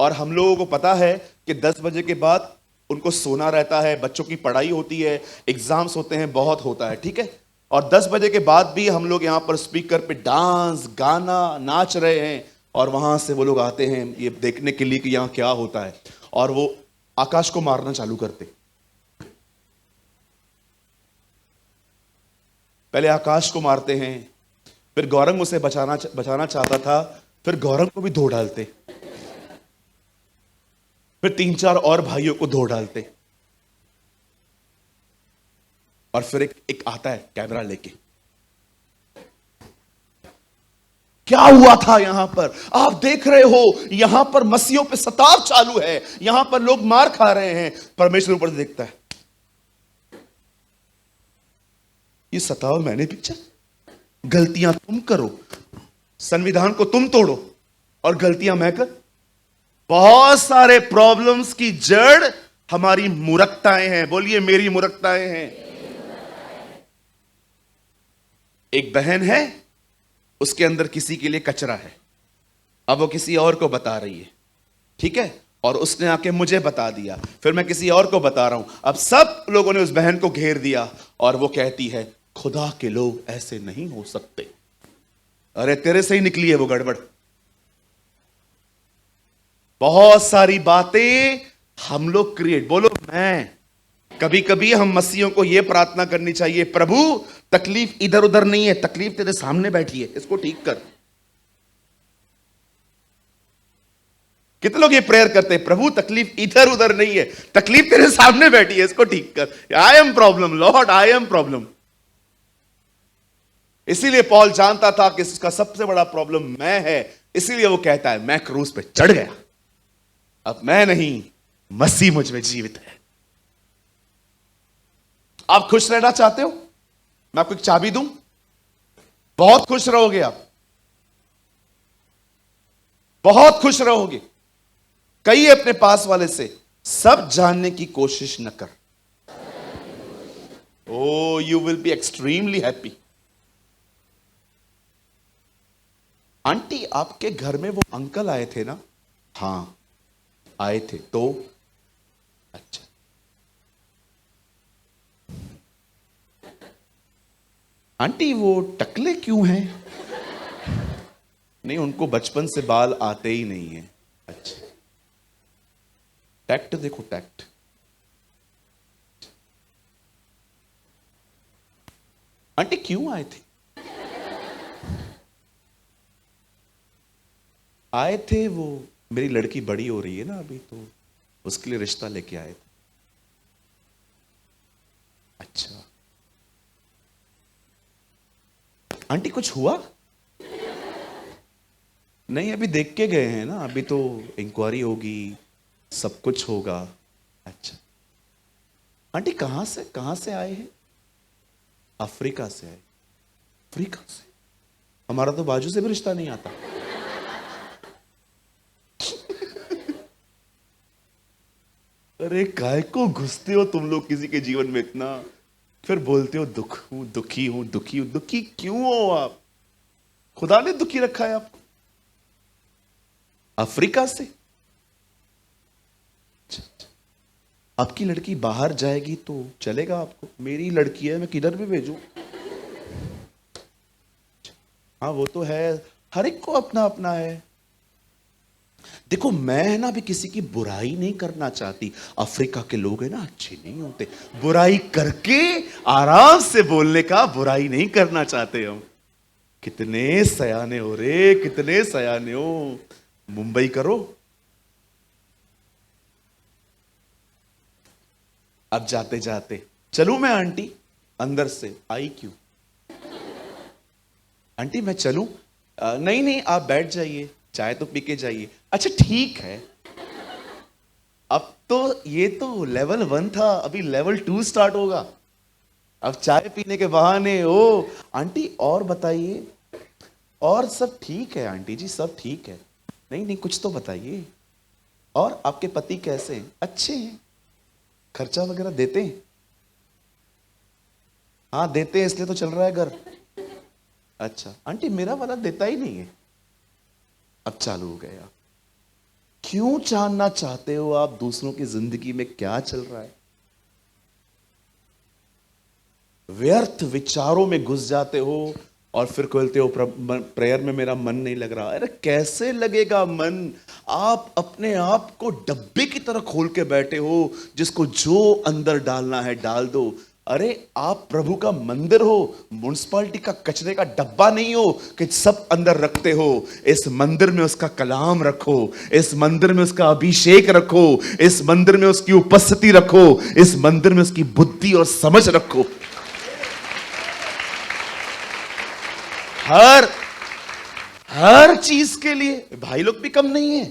और हम लोगों को पता है कि 10 बजे के बाद उनको सोना रहता है, बच्चों की पढ़ाई होती है, एग्जाम्स होते हैं, बहुत होता है, ठीक है। और 10 बजे के बाद भी हम लोग यहां पर स्पीकर पे डांस, गाना, नाच रहे हैं, और वहां से वो लोग आते हैं ये देखने के लिए कि यहां क्या होता है, और वो आकाश को मारना चालू करते। पहले आकाश को मारते हैं, फिर गौरंग उसे बचाना चाहता था, फिर गौरंग को भी धो डालते, फिर 3-4 और भाइयों को धो डालते, और फिर एक आता है कैमरा लेके। क्या हुआ था यहां पर? आप देख रहे हो यहां पर मसीहों पे सताव चालू है, यहां पर लोग मार खा रहे हैं। परमेश्वर ऊपर से देखता है, ये सताव मैंने पीछा, गलतियां तुम करो, संविधान को तुम तोड़ो और गलतियां मैं कर। बहुत सारे प्रॉब्लम्स की जड़ हमारी मूर्खताएं हैं। बोलिए मेरी मूर्खताएं हैं। एक बहन है, उसके अंदर किसी के लिए कचरा है, अब वो किसी और को बता रही है, ठीक है, और उसने आके मुझे बता दिया, फिर मैं किसी और को बता रहा हूं। अब सब लोगों ने उस बहन को घेर दिया और वो कहती है खुदा के लोग ऐसे नहीं हो सकते। अरे तेरे से ही निकली है वो गड़बड़। बहुत सारी बातें हम लोग क्रिएट, बोलो मैं। कभी कभी हम मसीहों को यह प्रार्थना करनी चाहिए, प्रभु तकलीफ इधर उधर नहीं है, तकलीफ तेरे सामने बैठी है, इसको ठीक कर। कितने लोग ये प्रेयर करते हैं, प्रभु तकलीफ इधर उधर नहीं है, तकलीफ तेरे सामने बैठी है, इसको ठीक कर। I am problem Lord, I am problem. इसीलिए पॉल जानता था कि इसका सबसे बड़ा प्रॉब्लम मैं है, इसीलिए वो कहता है मैं क्रूस पे चढ़ गया, अब मैं नहीं, मसीह मुझ में जीवित है। आप खुश रहना चाहते हो? मैं आपको एक चाबी दूं, बहुत खुश रहोगे आप, बहुत खुश रहोगे। कहिए अपने पास वाले से, सब जानने की कोशिश न कर। Oh you will be extremely happy. Aunty आपके घर में वो अंकल आए थे ना? हां आए थे, तो अच्छा। आंटी वो टकले क्यों हैं? नहीं, उनको बचपन से बाल आते ही नहीं है। अच्छा, टैक्ट देखो, टैक्ट। आंटी क्यों आए थे? आए थे वो, मेरी लड़की बड़ी हो रही है ना अभी, तो उसके लिए रिश्ता लेके आए थे। अच्छा, आंटी कुछ हुआ? नहीं, अभी देख के गए हैं ना, अभी तो इंक्वायरी होगी, सब कुछ होगा। अच्छा, आंटी कहां से आए हैं? अफ्रीका से आए। अफ्रीका से? हमारा तो बाजू से भी रिश्ता नहीं आता। अरे काय को घुसते हो तुम लोग किसी के जीवन में इतना, फिर बोलते हो दुख हूं, दुखी हूं, दुखी हूं। दुखी क्यों हो आप? खुदा ने दुखी रखा है आपको। अफ्रीका से? आपकी लड़की बाहर जाएगी तो चलेगा आपको? मेरी लड़की है, मैं किधर भी भेजूं? हाँ वो तो है, हर एक को अपना अपना है। देखो मैं है ना अभी किसी की बुराई नहीं करना चाहती। अफ्रीका के लोग है ना अच्छे नहीं होते, बुराई करके आराम से बोलने का, बुराई नहीं करना चाहते हम। कितने सयाने हो रे, कितने सयाने हो। मुंबई करो। अब जाते जाते चलूं मैं आंटी? अंदर से आई क्यों? आंटी मैं चलूं? नहीं नहीं आप बैठ जाइए, चाय तो पी के जाइए। अच्छा ठीक है। अब तो ये तो लेवल 1 था, अभी लेवल 2 स्टार्ट होगा। अब चाय पीने के बहाने। ओ आंटी और बताइए। और सब ठीक है आंटी जी, सब ठीक है। नहीं नहीं कुछ तो बताइए। और आपके पति कैसे हैं? अच्छे हैं, खर्चा वगैरह देते हैं? हाँ देते हैं, इसलिए तो चल रहा है घर। अच्छा आंटी मेरा वाला देता ही नहीं है। अब चालू हो गया। क्यों जानना चाहते हो आप दूसरों की जिंदगी में क्या चल रहा है? व्यर्थ विचारों में घुस जाते हो और फिर कहते हो प्रेयर में मेरा मन नहीं लग रहा। अरे कैसे लगेगा मन? आप अपने आप को डब्बे की तरह खोल के बैठे हो, जिसको जो अंदर डालना है डाल दो। अरे आप प्रभु का मंदिर हो, म्युनिसिपैलिटी का कचरे का डब्बा नहीं हो कि सब अंदर रखते हो। इस मंदिर में उसका कलाम रखो, इस मंदिर में उसका अभिषेक रखो, इस मंदिर में उसकी उपस्थिति रखो, इस मंदिर में उसकी बुद्धि और समझ रखो। हर चीज के लिए। भाई लोग भी कम नहीं है,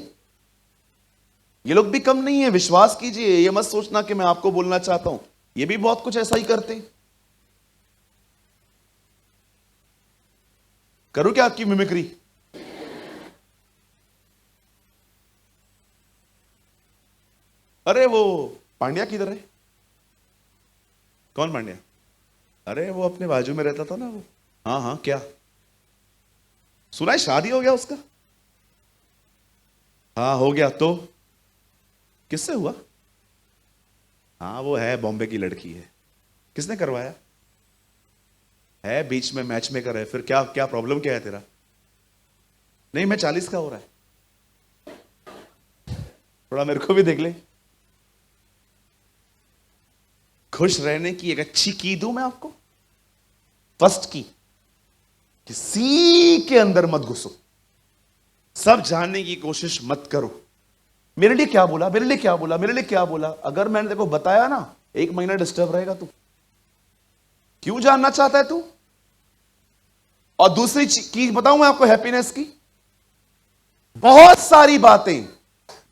ये लोग भी कम नहीं है, विश्वास कीजिए। ये मत सोचना कि मैं आपको बोलना चाहता हूं, ये भी बहुत कुछ ऐसा ही करते। करूं क्या आपकी मिमिक्री? अरे वो पांड्या किधर है? कौन पांड्या? अरे वो अपने बाजू में रहता था ना वो। हाँ हाँ क्या सुना है शादी हो गया उसका? हाँ हो गया। तो किससे हुआ? हाँ वो है बॉम्बे की लड़की है। किसने करवाया? है बीच में मैच मेकर है। फिर क्या क्या प्रॉब्लम क्या है तेरा? नहीं मैं 40 का हो रहा है, थोड़ा मेरे को भी देख ले। खुश रहने की एक अच्छी की दूं मैं आपको। फर्स्ट की, किसी के अंदर मत घुसो, सब जानने की कोशिश मत करो। मेरे लिए क्या बोला, मेरे लिए क्या बोला, मेरे लिए क्या बोला? अगर मैंने देखो बताया ना, 1 महीना डिस्टर्ब रहेगा तू। क्यों जानना चाहता है तू? और दूसरी चीज बताऊं मैं आपको हैप्पीनेस की, बहुत सारी बातें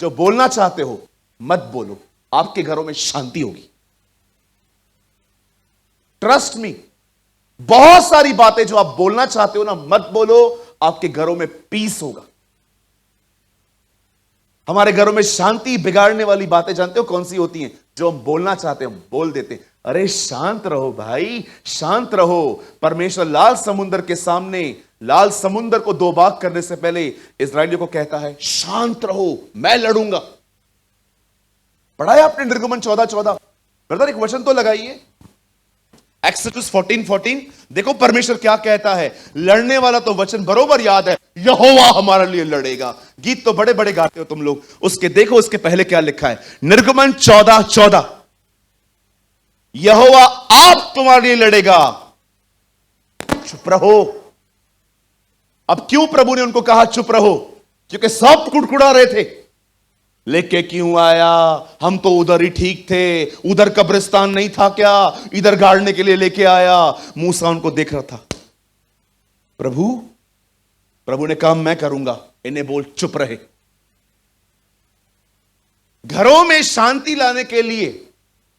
जो बोलना चाहते हो मत बोलो, आपके घरों में शांति होगी। ट्रस्ट मी, बहुत सारी बातें जो आप बोलना चाहते हो ना, मत बोलो, आपके घरों में पीस होगा। हमारे घरों में शांति बिगाड़ने वाली बातें जानते हो कौन सी होती हैं? जो हम बोलना चाहते हैं बोल देते हैं। अरे शांत रहो भाई, शांत रहो। परमेश्वर लाल समुद्र के सामने, लाल समुद्र को दो भाग करने से पहले इस्राएलियों को कहता है शांत रहो, मैं लड़ूंगा। पढ़ा है आपने निर्गमन 14:14? ब्रदर एक वचन तो लगाइए, एक्सोडस 14:14। देखो परमेश्वर क्या कहता है, लड़ने वाला तो वचन बरोबर याद है, यहोवा हमारे लिए लड़ेगा। गीत तो बड़े बड़े गाते हो तुम लोग, उसके देखो उसके पहले क्या लिखा है, निर्गमन 14:14, यहोवा आप तुम्हारे लिए लड़ेगा, चुप रहो। अब क्यों प्रभु ने उनको कहा चुप रहो? क्योंकि सब कुड़कुड़ा रहे थे, लेके क्यों आया, हम तो उधर ही ठीक थे, उधर कब्रिस्तान नहीं था क्या, इधर गाड़ने के लिए लेके आया। मूसा उनको देख रहा था। प्रभु ने कहा मैं करूंगा, इन्हें बोल चुप रहे। घरों में शांति लाने के लिए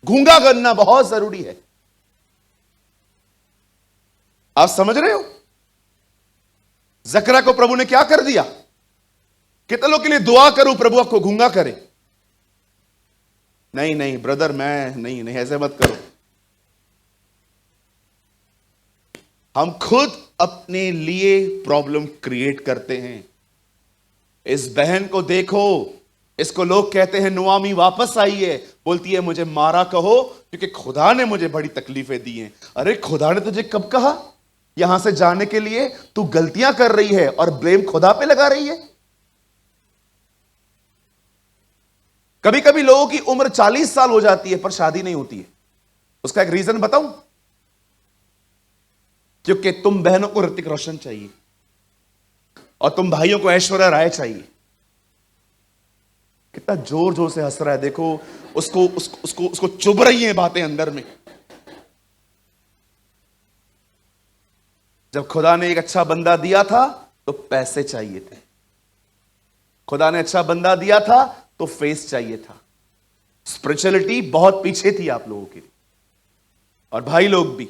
गूंगा करना बहुत जरूरी है। आप समझ रहे हो? जकरा को प्रभु ने क्या कर दिया? कितने लोग के लिए दुआ करूं प्रभु आपको गूंगा करे? नहीं नहीं ब्रदर, मैं नहीं ऐसे मत करो। हम खुद अपने लिए प्रॉब्लम क्रिएट करते हैं। इस बहन को देखो, इसको लोग कहते हैं नुआमी वापस आई है, बोलती है मुझे मारा कहो क्योंकि खुदा ने मुझे बड़ी तकलीफें दी हैं। अरे खुदा ने तुझे कब कहा यहां से जाने के लिए? तू गलतियां कर रही है और ब्लेम खुदा पे लगा रही है। कभी कभी लोगों की उम्र 40 साल हो जाती है पर शादी नहीं होती है। उसका एक रीजन बताऊं? क्योंकि तुम बहनों को ऋतिक रोशन चाहिए और तुम भाइयों को ऐश्वर्या राय चाहिए। कितना जोर जोर से हंस रहा है, देखो उसको चुभ रही हैं बातें अंदर में। जब खुदा ने एक अच्छा बंदा दिया था तो पैसे चाहिए थे, खुदा ने अच्छा बंदा दिया था तो फेस चाहिए था। स्पिरिचुअलिटी बहुत पीछे थी आप लोगों के लिए, और भाई लोग भी।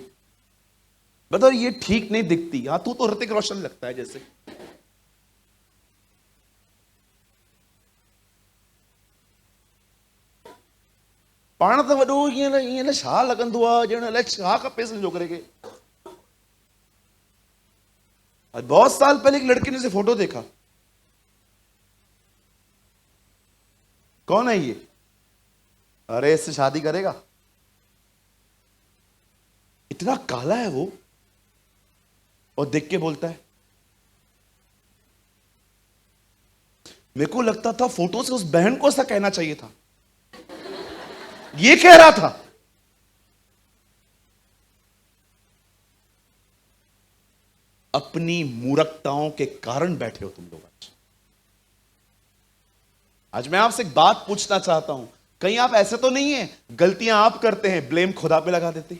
बताओ ये ठीक नहीं दिखती। हां तू तो ऋतिक रोशन लगता है जैसे। पाण तो वॾो ईअं छा लॻंदो आहे ॼण अलाए छा खपेसि हिन छोकिरे खे। बहुत साल पहले एक लड़की ने से फोटो देखा। कौन है ये? अरे इससे शादी करेगा? इतना काला है वो, और देख के बोलता है। मेरे को लगता था फोटो से उस बहन को ऐसा कहना चाहिए था, ये कह रहा था। अपनी मूर्खताओं के कारण बैठे हो तुम लोग। आज मैं आपसे एक बात पूछना चाहता हूं, कहीं आप ऐसे तो नहीं है गलतियां आप करते हैं ब्लेम खुदा पे लगा देते?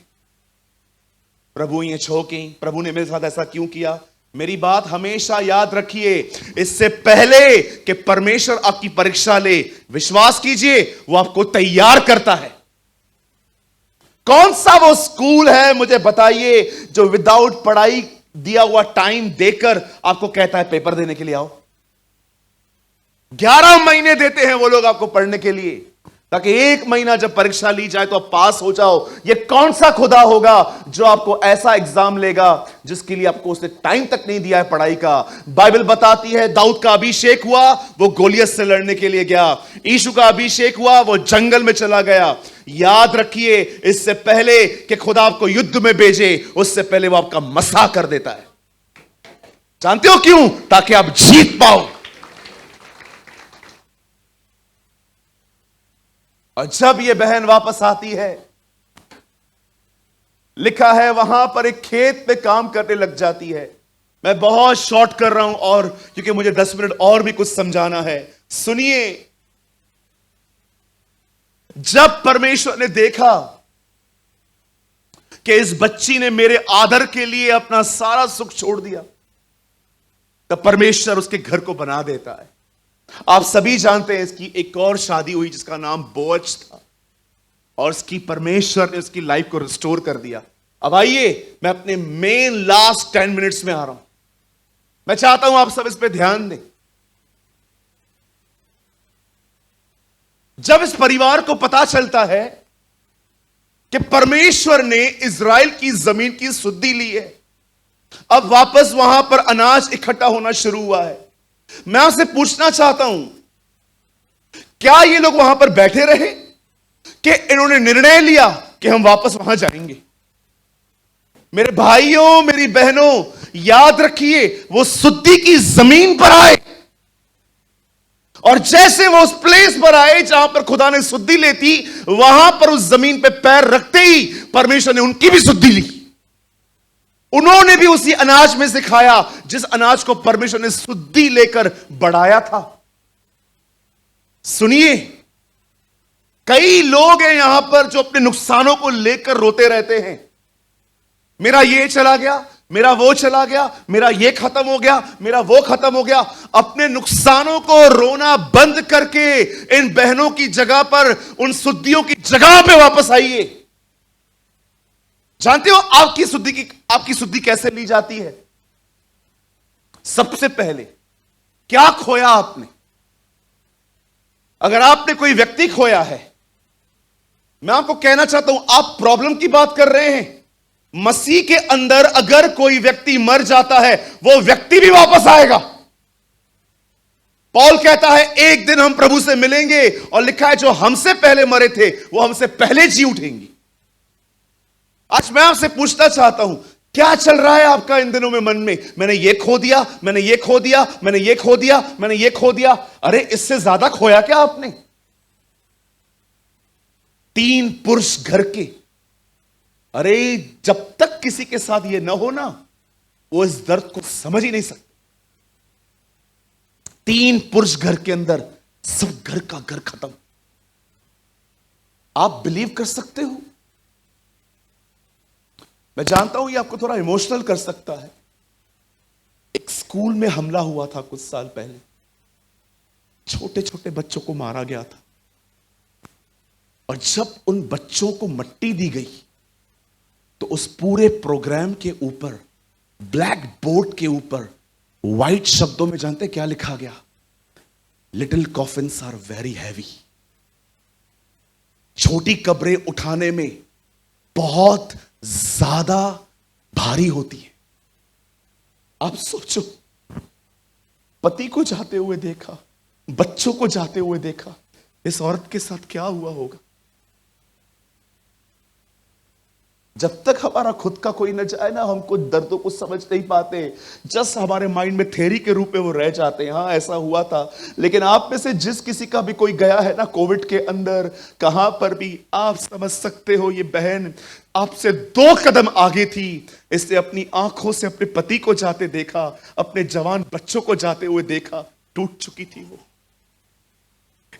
प्रभु ये छोकी, प्रभु ने मेरे साथ ऐसा क्यों किया? मेरी बात हमेशा याद रखिए, इससे पहले कि परमेश्वर आपकी परीक्षा ले, विश्वास कीजिए वो आपको तैयार करता है। कौन सा वो स्कूल है मुझे बताइए जो विदाउट पढ़ाई दिया हुआ टाइम देकर आपको कहता है पेपर देने के लिए आओ? 11 महीने देते हैं वो लोग आपको पढ़ने के लिए, ताकि 1 महीना जब परीक्षा ली जाए तो आप पास हो जाओ। ये कौन सा खुदा होगा जो आपको ऐसा एग्जाम लेगा जिसके लिए आपको उसने टाइम तक नहीं दिया है पढ़ाई का? बाइबल बताती है दाऊद का अभिषेक हुआ, वो गोलियत से लड़ने के लिए गया। यीशु का अभिषेक हुआ, वो जंगल में चला गया। याद रखिए, इससे पहले कि खुदा आपको युद्ध में भेजे, उससे पहले वो आपका मसा कर देता है। जानते हो क्यों? ताकि आप जीत पाओ। और जब ये बहन वापस आती है, लिखा है वहां पर एक खेत पे काम करने लग जाती है। मैं बहुत शॉर्ट कर रहा हूं, और क्योंकि मुझे 10 मिनट और भी कुछ समझाना है। सुनिए, जब परमेश्वर ने देखा कि इस बच्ची ने मेरे आदर के लिए अपना सारा सुख छोड़ दिया, तब परमेश्वर उसके घर को बना देता है। आप सभी जानते हैं इसकी एक और शादी हुई जिसका नाम बोअज था, और इसकी परमेश्वर ने उसकी लाइफ को रिस्टोर कर दिया। अब आइए, मैं अपने मेन लास्ट 10 मिनट्स में आ रहा हूं। मैं चाहता हूं आप सब इस पे ध्यान दें। जब इस परिवार को पता चलता है कि परमेश्वर ने इज़राइल की जमीन की सुद्धि ली है, अब वापस वहां पर अनाज इकट्ठा होना शुरू हुआ है। मैं आपसे पूछना चाहता हूं, क्या ये लोग वहां पर बैठे रहे कि इन्होंने निर्णय लिया कि हम वापस वहां जाएंगे? मेरे भाइयों, मेरी बहनों, याद रखिए, वो सुद्धि की जमीन पर आए, और जैसे वो उस प्लेस पर आए जहां पर खुदा ने सुद्धि लेती, वहां पर उस जमीन पे पैर रखते ही परमेश्वर ने उनकी भी सुद्धि ली। उन्होंने भी उसी अनाज में से खाया जिस अनाज को परमेश्वर ने सुद्धि लेकर बढ़ाया था। सुनिए, कई लोग हैं यहां पर जो अपने नुकसानों को लेकर रोते रहते हैं। मेरा ये चला गया, मेरा वो चला गया, मेरा ये खत्म हो गया, मेरा वो खत्म हो गया। अपने नुकसानों को रोना बंद करके इन बहनों की जगह पर, उन सुद्धियों की जगह पे वापस आइए। जानते हो आपकी सुद्धि कैसे ली जाती है? सबसे पहले क्या खोया आपने? अगर आपने कोई व्यक्ति खोया है, मैं आपको कहना चाहता हूं, आप प्रॉब्लम की बात कर रहे हैं। मसीह के अंदर अगर कोई व्यक्ति मर जाता है, वो व्यक्ति भी वापस आएगा। पौल कहता है एक दिन हम प्रभु से मिलेंगे, और लिखा है जो हमसे पहले मरे थे वो हमसे पहले जी उठेंगे। आज मैं आपसे पूछना चाहता हूं, क्या चल रहा है आपका इन दिनों में मन में? मैंने ये खो दिया, मैंने ये खो दिया, मैंने ये खो दिया, मैंने ये खो दिया। अरे इससे ज्यादा खोया क्या आपने? 3 पुरुष घर के, अरे जब तक किसी के साथ ये ना हो ना, वो इस दर्द को समझ ही नहीं सकते। 3 पुरुष घर के अंदर, सब घर का घर खत्म। आप बिलीव कर सकते हो? मैं जानता हूं ये आपको थोड़ा इमोशनल कर सकता है। एक स्कूल में हमला हुआ था कुछ साल पहले, छोटे छोटे बच्चों को मारा गया था, और जब उन बच्चों को मट्टी दी गई तो उस पूरे प्रोग्राम के ऊपर, ब्लैक बोर्ड के ऊपर व्हाइट शब्दों में जानते क्या लिखा गया? Little coffins are very heavy. छोटी कब्रें उठाने में बहुत ज्यादा भारी होती है। आप सोचो, पति को जाते हुए देखा, बच्चों को जाते हुए देखा, इस औरत के साथ क्या हुआ होगा? जब तक हमारा खुद का कोई न जाए ना, हम कुछ दर्दों को समझ नहीं पाते। जस्ट हमारे माइंड में थ्योरी के रूप में वो रह जाते हैं, हाँ ऐसा हुआ था। लेकिन आप में से जिस किसी का भी कोई गया है ना कोविड के अंदर, कहां पर भी, आप समझ सकते हो ये बहन आपसे 2 कदम आगे थी। इसने अपनी आंखों से अपने पति को जाते देखा, अपने जवान बच्चों को जाते हुए देखा, टूट चुकी थी वो।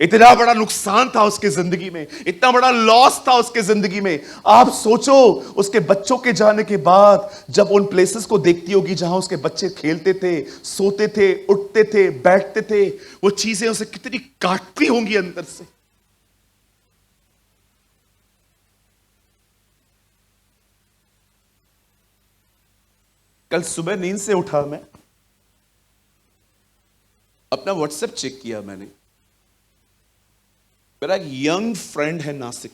इतना बड़ा नुकसान था उसके जिंदगी में, इतना बड़ा लॉस था उसके जिंदगी में। आप सोचो, उसके बच्चों के जाने के बाद जब उन प्लेसेस को देखती होगी जहां उसके बच्चे खेलते थे, सोते थे, उठते थे, बैठते थे, वो चीजें उसे कितनी काटती होंगी अंदर से। कल सुबह नींद से उठा, मैं अपना व्हाट्सएप चेक किया। मैंने, मेरा एक यंग फ्रेंड है नासिक,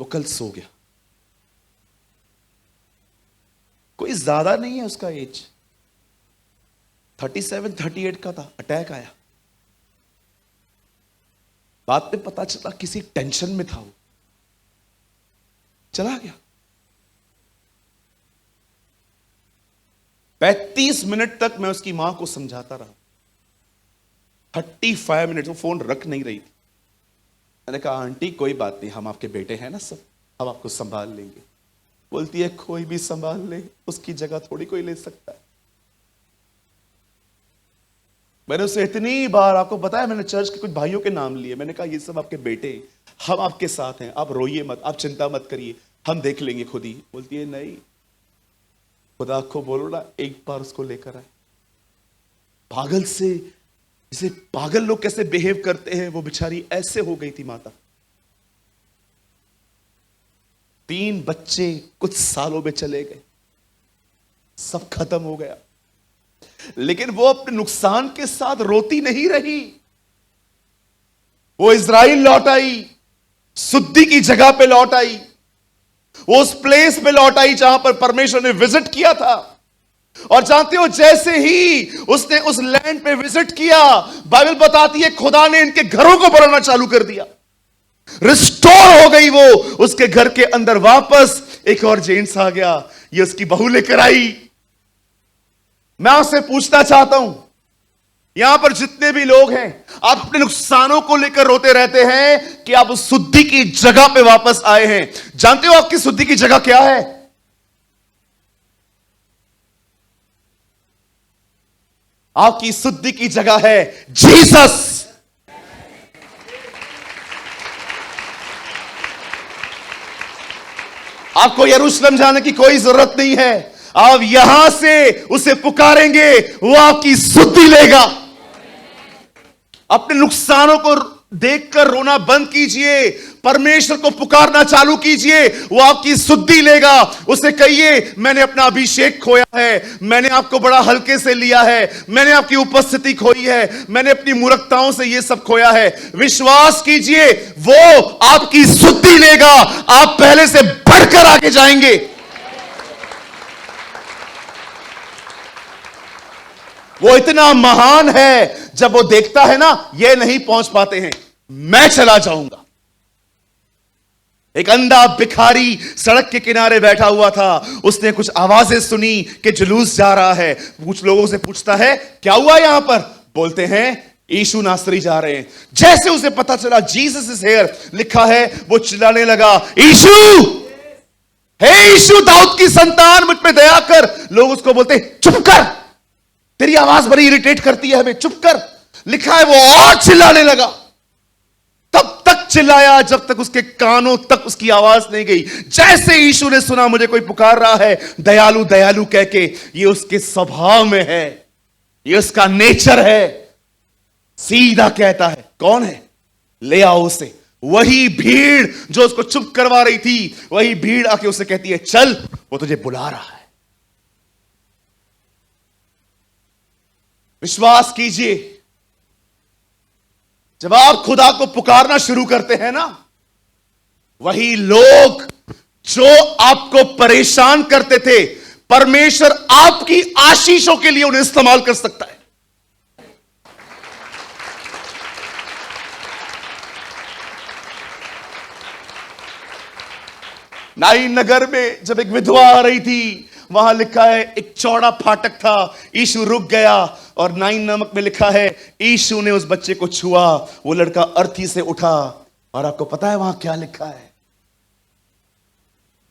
वो कल सो गया। कोई ज्यादा नहीं है उसका एज, 37-38 का था। अटैक आया, बाद में पता चला किसी टेंशन में था, वो चला गया। 35 मिनट तक मैं उसकी मां को समझाता रहा, 35 मिनट वो फोन रख नहीं रही थी। मैंने कहा आंटी कोई बात नहीं, हम आपके बेटे हैं ना सब, हम आपको संभाल लेंगे। बोलती है कोई भी संभाल ले, उसकी जगह थोड़ी कोई ले सकता है। मैंने उसे इतनी बार, आपको पता है, मैंने चर्च के कुछ भाइयों के नाम लिए। मैंने कहा ये सब आपके बेटे, हम आपके साथ हैं, आप रोइए मत, आप चिंता मत करिए, हम देख लेंगे खुद ही। बोलती है नहीं, खुदा को बोलो ना एक बार उसको लेकर आए। पागल से, जैसे पागल लोग कैसे बिहेव करते हैं, वो बेचारी ऐसे हो गई थी माता। 3 बच्चे कुछ सालों में चले गए, सब खत्म हो गया। लेकिन वो अपने नुकसान के साथ रोती नहीं रही। वो इज़राइल लौट आई, शुद्धि की जगह पे लौट आई, वो उस प्लेस पे लौट आई जहां पर परमेश्वर ने विजिट किया था। और जानते हो, जैसे ही उसने उस लैंड पे विजिट किया, बाइबल बताती है खुदा ने इनके घरों को बनाना चालू कर दिया। रिस्टोर हो गई वो उसके घर के अंदर वापस। एक और जेंट्स आ गया, ये उसकी बहू लेकर आई। मैं आपसे पूछना चाहता हूं, यहां पर जितने भी लोग हैं, आप अपने नुकसानों को लेकर रोते रहते हैं कि आप उस शुद्धि की जगह पे वापस आए हैं। जानते हो आपकी शुद्धि की जगह क्या है? आपकी शुद्धि की जगह है जीसस। आपको यरूशलेम जाने की कोई जरूरत नहीं है। आप यहां से उसे पुकारेंगे, वो आपकी शुद्धि लेगा। अपने नुकसानों को देखकर रोना बंद कीजिए, परमेश्वर को पुकारना चालू कीजिए, वो आपकी शुद्धि लेगा। उसे कहिए, मैंने अपना अभिषेक खोया है, मैंने आपको बड़ा हल्के से लिया है, मैंने आपकी उपस्थिति खोई है, मैंने अपनी मूर्खताओं से ये सब खोया है। विश्वास कीजिए, वो आपकी शुद्धि लेगा। आप पहले से बढ़कर आगे जाएंगे। वो इतना महान है, जब वो देखता है ना, ये नहीं पहुंच पाते हैं, मैं चला जाऊंगा। एक अंधा भिखारी सड़क के किनारे बैठा हुआ था। उसने कुछ आवाजें सुनी कि जुलूस जा रहा है। कुछ लोगों से पूछता है, क्या हुआ यहां पर? बोलते हैं, यीशु नासरी जा रहे हैं। जैसे उसे पता चला जीसस इज हियर लिखा है, वो चिल्लाने लगा, यीशु, हे यीशु, दाऊद की संतान, मुझ पे दया कर। लोग उसको बोलते, चुप कर, तेरी आवाज बड़ी इरिटेट करती है हमें, चुप कर। लिखा है वो और चिल्लाने लगा। तब तक चिल्लाया जब तक उसके कानों तक उसकी आवाज नहीं गई। जैसे यीशु ने सुना मुझे कोई पुकार रहा है दयालु दयालु कह के, ये उसके स्वभाव में है, ये उसका नेचर है। सीधा कहता है, कौन है? ले आओ उसे। वही भीड़ जो उसको चुप करवा रही थी, वही भीड़ आके उसे कहती है, चल, वो तुझे बुला रहा है। विश्वास कीजिए, जब आप खुदा को पुकारना शुरू करते हैं ना, वही लोग जो आपको परेशान करते थे, परमेश्वर आपकी आशीषों के लिए उन्हें इस्तेमाल कर सकता है। नाइन नगर में जब एक विधवा आ रही थी, वहां लिखा है एक चौड़ा फाटक था, यीशु रुक गया और 9 नमक में लिखा है यीशु ने उस बच्चे को छुआ, वो लड़का अर्थी से उठा। और आपको पता है वहां क्या लिखा है?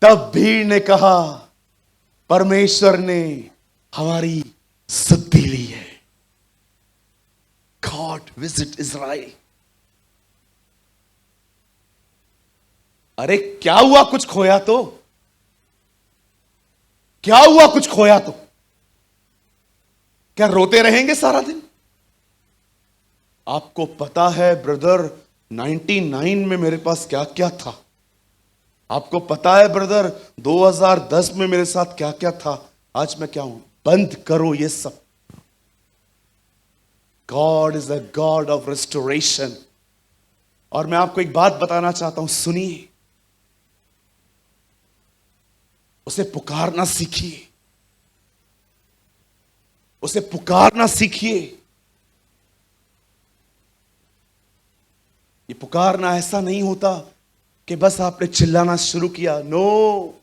तब भीड़ ने कहा, परमेश्वर ने हमारी शुद्धि ली है। God visit Israel. अरे क्या हुआ कुछ खोया तो? क्या हुआ कुछ खोया तो? क्या रोते रहेंगे सारा दिन? आपको पता है ब्रदर, 99 में मेरे पास क्या क्या था? आपको पता है ब्रदर, 2010 में मेरे साथ क्या क्या था? आज मैं क्या हूं? बंद करो ये सब। God is a God of restoration. और मैं आपको एक बात बताना चाहता हूं, सुनिए। उसे पुकारना सीखिए, उसे पुकारना सीखिए। ये पुकारना ऐसा नहीं होता कि बस आपने चिल्लाना शुरू किया। नो,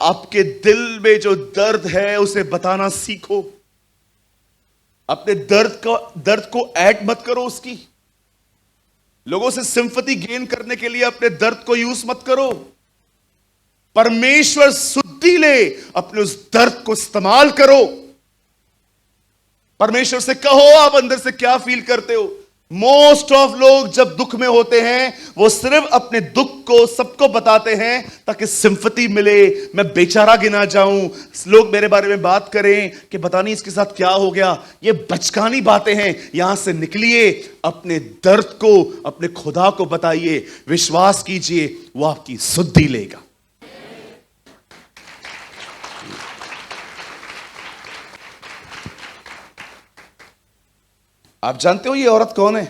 आपके दिल में जो दर्द है उसे बताना सीखो। अपने दर्द को ऐड मत करो उसकी। लोगों से सिंपैथी गेन करने के लिए अपने दर्द को यूज मत करो। परमेश्वर शुद्धि ले, अपने उस दर्द को इस्तेमाल करो। परमेश्वर से कहो आप अंदर से क्या फील करते हो। मोस्ट ऑफ लोग जब दुख में होते हैं, वो सिर्फ अपने दुख को सबको बताते हैं ताकि सिंपैथी मिले, मैं बेचारा गिना जाऊं, लोग मेरे बारे में बात करें कि पता नहीं इसके साथ क्या हो गया। ये बचकानी बातें हैं। यहां से निकलिए, अपने दर्द को अपने खुदा को बताइए, विश्वास कीजिए वो आपकी शुद्धि लेगा। आप जानते हो ये औरत कौन है?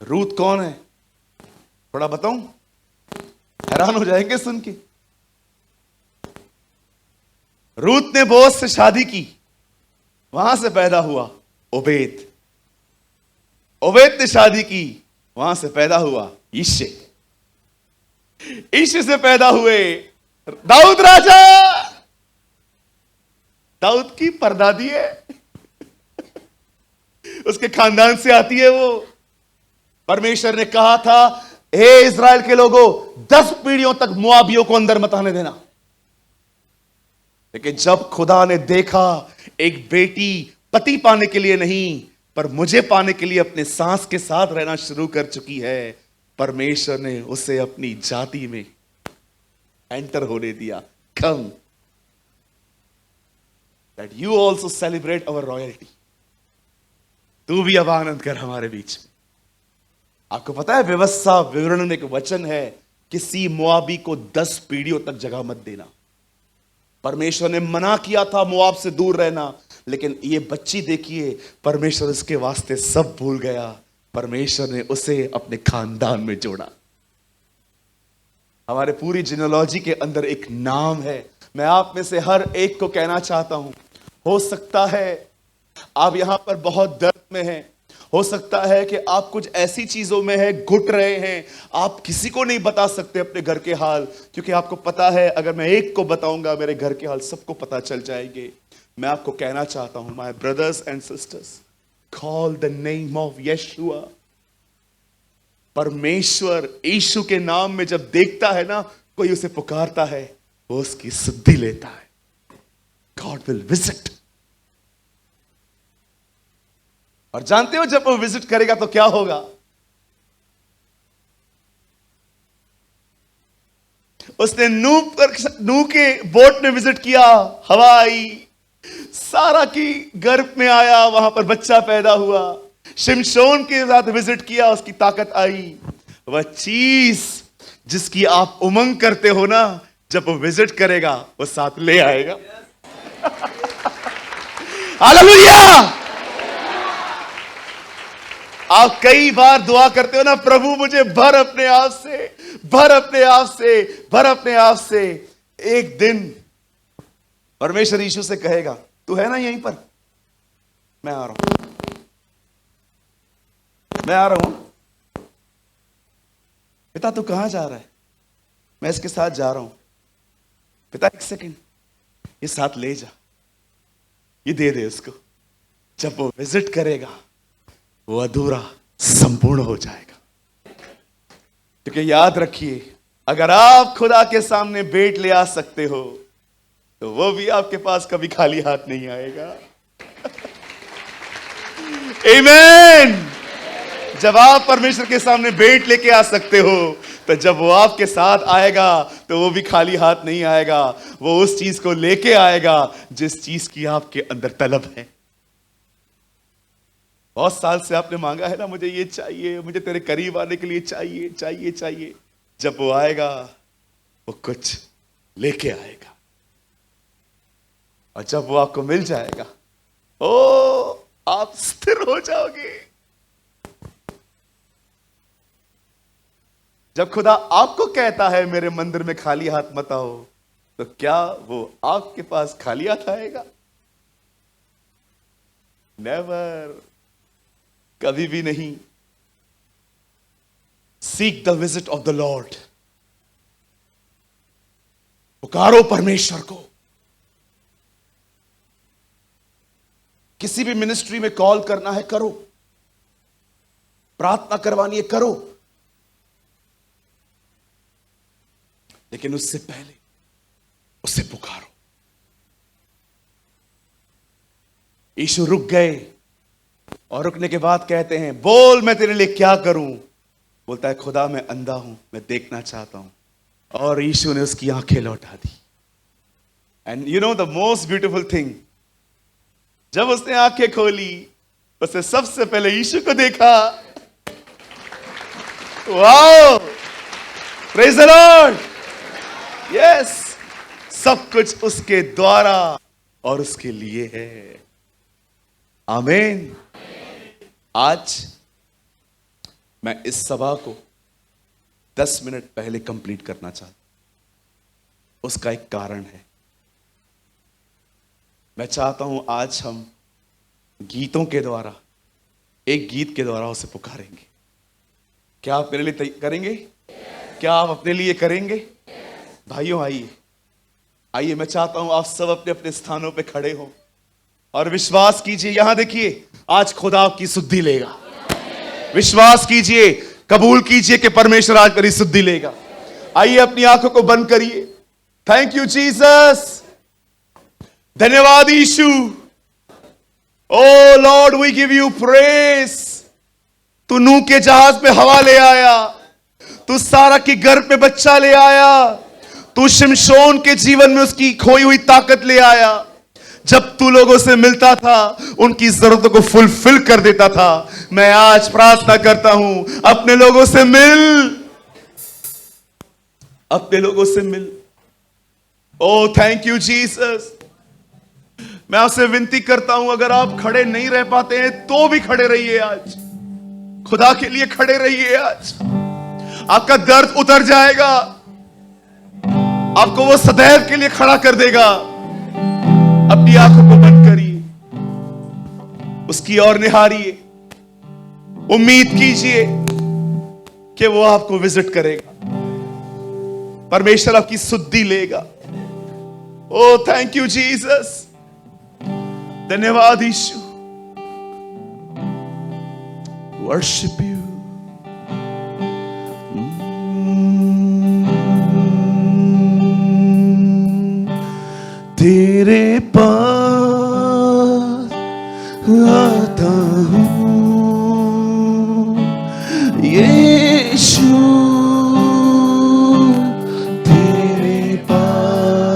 रूत कौन है? थोड़ा बताऊं? हैरान हो जाएंगे सुन के। रूत ने बोअज से शादी की, वहां से पैदा हुआ ओबेद। ओबेद ने शादी की, वहां से पैदा हुआ यिशे। यिशे से पैदा हुए दाऊद राजा। दाऊद की परदादी है, उसके खानदान से आती है वो। परमेश्वर ने कहा था, हे इज़राइल के लोगों, 10 पीढ़ियों तक मोआबियों को अंदर मत आने देना। लेकिन जब खुदा ने देखा एक बेटी पति पाने के लिए नहीं पर मुझे पाने के लिए अपने सांस के साथ रहना शुरू कर चुकी है, परमेश्वर ने उसे अपनी जाति में एंटर होने दिया। कम that you also celebrate our royalty. तू भी अब आनंद कर हमारे बीच में। आपको पता है व्यवस्था विवरण में एक वचन है, किसी मोआबी को 10 पीढ़ियों तक जगह मत देना। परमेश्वर ने मना किया था मोआब से दूर रहना, लेकिन ये बच्ची देखिए, परमेश्वर इसके वास्ते सब भूल गया। परमेश्वर ने उसे अपने खानदान में जोड़ा। हमारे पूरी जिनोलॉजी के अंदर एक नाम है। मैं आप में से हर एक को कहना चाहता हूं, हो सकता है आप यहां पर बहुत दर्द में हैं, हो सकता है कि आप कुछ ऐसी चीजों में है, घुट रहे हैं, आप किसी को नहीं बता सकते अपने घर के हाल, क्योंकि आपको पता है अगर मैं एक को बताऊंगा मेरे घर के हाल सबको पता चल जाएंगे। मैं आपको कहना चाहता हूं, my brothers and sisters, call the name of यशुआ। परमेश्वर यीशु के नाम में जब देखता है ना कोई उसे पुकारता है, वो उसकी सुधि लेता है। God will visit. और जानते हो जब वो विजिट करेगा तो क्या होगा? उसने नूह के बोट में विजिट किया, हवा आई, सारा की गर्भ में आया, वहां पर बच्चा पैदा हुआ। शिमशोन के साथ विजिट किया, उसकी ताकत आई। वह चीज जिसकी आप उमंग करते हो ना, जब वो विजिट करेगा वो साथ ले आएगा। हालेलुया! आप कई बार दुआ करते हो ना, प्रभु मुझे भर अपने आप से, भर अपने आप से, भर अपने आप से। एक दिन परमेश्वर यीशु से कहेगा, तू है ना यहीं पर? मैं आ रहा हूं, मैं आ रहा हूं। पिता तू कहां जा रहा है? मैं इसके साथ जा रहा हूं। पिता एक सेकंड, ये साथ ले जा, ये दे दे उसको। जब वो विजिट करेगा वो अधूरा संपूर्ण हो जाएगा। क्योंकि याद रखिए, अगर आप खुदा के सामने भेंट ले आ सकते हो तो वो भी आपके पास कभी खाली हाथ नहीं आएगा। आमीन। जब आप परमेश्वर के सामने भेंट लेके आ सकते हो, तो जब वो आपके साथ आएगा तो वो भी खाली हाथ नहीं आएगा। वो उस चीज को लेके आएगा जिस चीज की आपके अंदर तलब है। बहुत साल से आपने मांगा है ना, मुझे ये चाहिए, मुझे तेरे करीब आने के लिए चाहिए चाहिए चाहिए। जब वो आएगा वो कुछ लेके आएगा, और जब वो आपको मिल जाएगा, ओ आप स्थिर हो जाओगे। जब खुदा आपको कहता है मेरे मंदिर में खाली हाथ मत आओ, तो क्या वो आपके पास खाली हाथ आएगा? नेवर, कभी भी नहीं। Seek the visit of the Lord. पुकारो परमेश्वर को। किसी भी मिनिस्ट्री में कॉल करना है करो, प्रार्थना करवानी है करो, लेकिन उससे पहले उसे पुकारो। यीशु रुक गए और रुकने के बाद कहते हैं, बोल मैं तेरे लिए क्या करूं? बोलता है, खुदा मैं अंधा हूं, मैं देखना चाहता हूं। और यीशु ने उसकी आंखें लौटा दी। And you know the most beautiful thing, जब उसने आंखें खोली, उसने सबसे पहले यीशु को देखा। Wow, praise the Lord. Yes, सब कुछ उसके द्वारा और उसके लिए है। आमीन। आज मैं इस सभा को 10 मिनट पहले कंप्लीट करना चाहता हूं। उसका एक कारण है। मैं चाहता हूं आज हम गीतों के द्वारा, एक गीत के द्वारा उसे पुकारेंगे। क्या आप मेरे लिए करेंगे? क्या आप अपने लिए करेंगे? भाइयों आइए, आइए, मैं चाहता हूं आप सब अपने अपने स्थानों पे खड़े हो और विश्वास कीजिए। यहां देखिए, आज खुदा आपकी सुद्धि लेगा। विश्वास कीजिए, कबूल कीजिए कि परमेश्वर आज मेरी सुद्धि लेगा। आइए, अपनी आंखों को बंद करिए। Thank you Jesus. धन्यवाद Yeshu. Oh Lord, we give you praise. तू नूह के जहाज में हवा ले आया, तू सारा के गर्भ में बच्चा ले आया, तू शिमशोन के जीवन में उसकी खोई हुई ताकत ले आया। जब तू लोगों से मिलता था, उनकी जरूरतों को फुलफिल कर देता था। मैं आज प्रार्थना करता हूं, अपने लोगों से मिल, अपने लोगों से मिल। ओ थैंक यू जीसस। मैं आपसे विनती करता हूं, अगर आप खड़े नहीं रह पाते हैं तो भी खड़े रहिए। आज खुदा के लिए खड़े रहिए। आज आपका दर्द उतर जाएगा, आपको वो सदैव के लिए खड़ा कर देगा। अपनी आंखों को बंद करिए, उसकी ओर निहारिए, उम्मीद कीजिए कि वो आपको विजिट करेगा, परमेश्वर आपकी सुद्धि लेगा। ओ थैंक यू जीसस। धन्यवाद यीशु। Worship you. तेरे पास आता हूँ यीशु, तेरे पास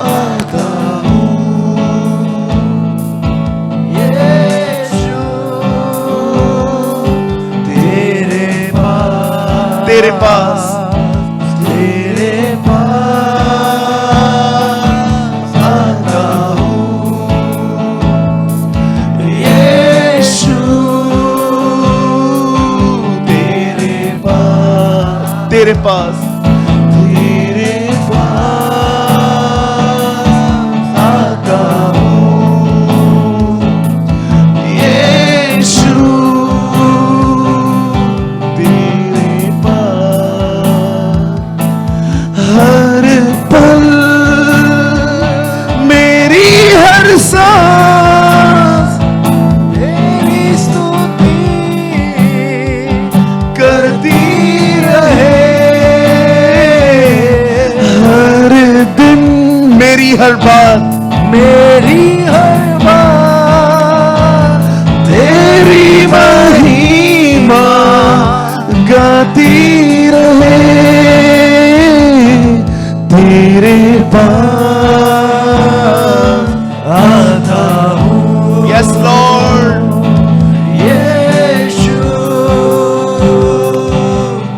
आता हूँ यीशु, तेरे पास, तेरे पास, तेरे पास आता हूँ यीशु, तेरे पास, तेरे पास, तेरे पास आता हूँ यीशु, तेरे हर पल मेरी हर सांस तेरी स्तुति करती रहे। हर दिन मेरी हर बात, मेरी हर बात तेरी महिमा गाती रहे। तेरे पास आता हूँ, यस लॉर्ड यीशु,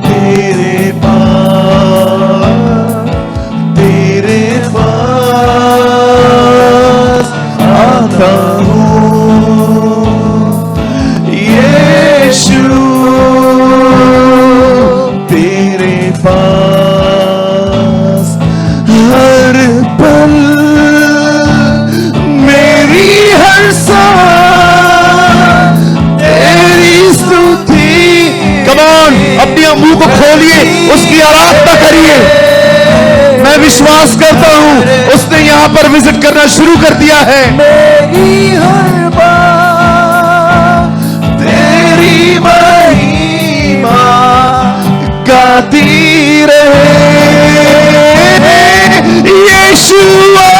तेरे पास आता हूँ यीशु, तेरे पास हर पल मेरी हर सांस तेरी स्तुति। कम ऑन, अपने मुंह को खोलिए, उसकी आराधना करिए। मैं विश्वास करता हूं उसने यहां पर विजिट करना शुरू कर दिया है। मेरी हर बात तेरी महिमा गाती रहे। Yeshua,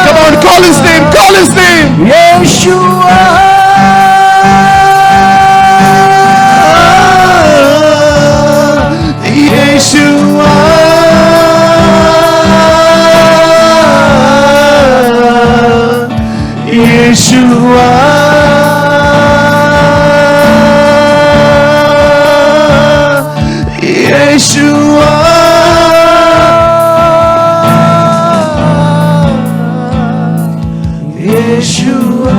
come on, call his name, call his name. Yeshua, Yeshua, Yeshua, Yeshua, Yeshua,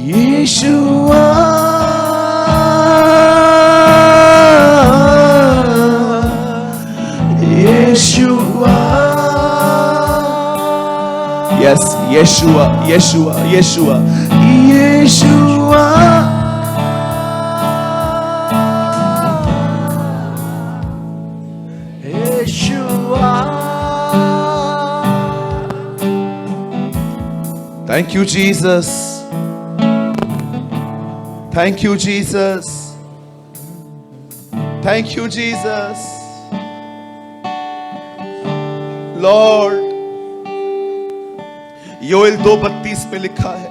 Yeshua, Yeshua. Yes, Yeshua, Yeshua, Yeshua, Yeshua. Yeshua. Thank you, Jesus. Thank you, Jesus. Thank you, Jesus. Lord, Joel 2:32 में लिखा है,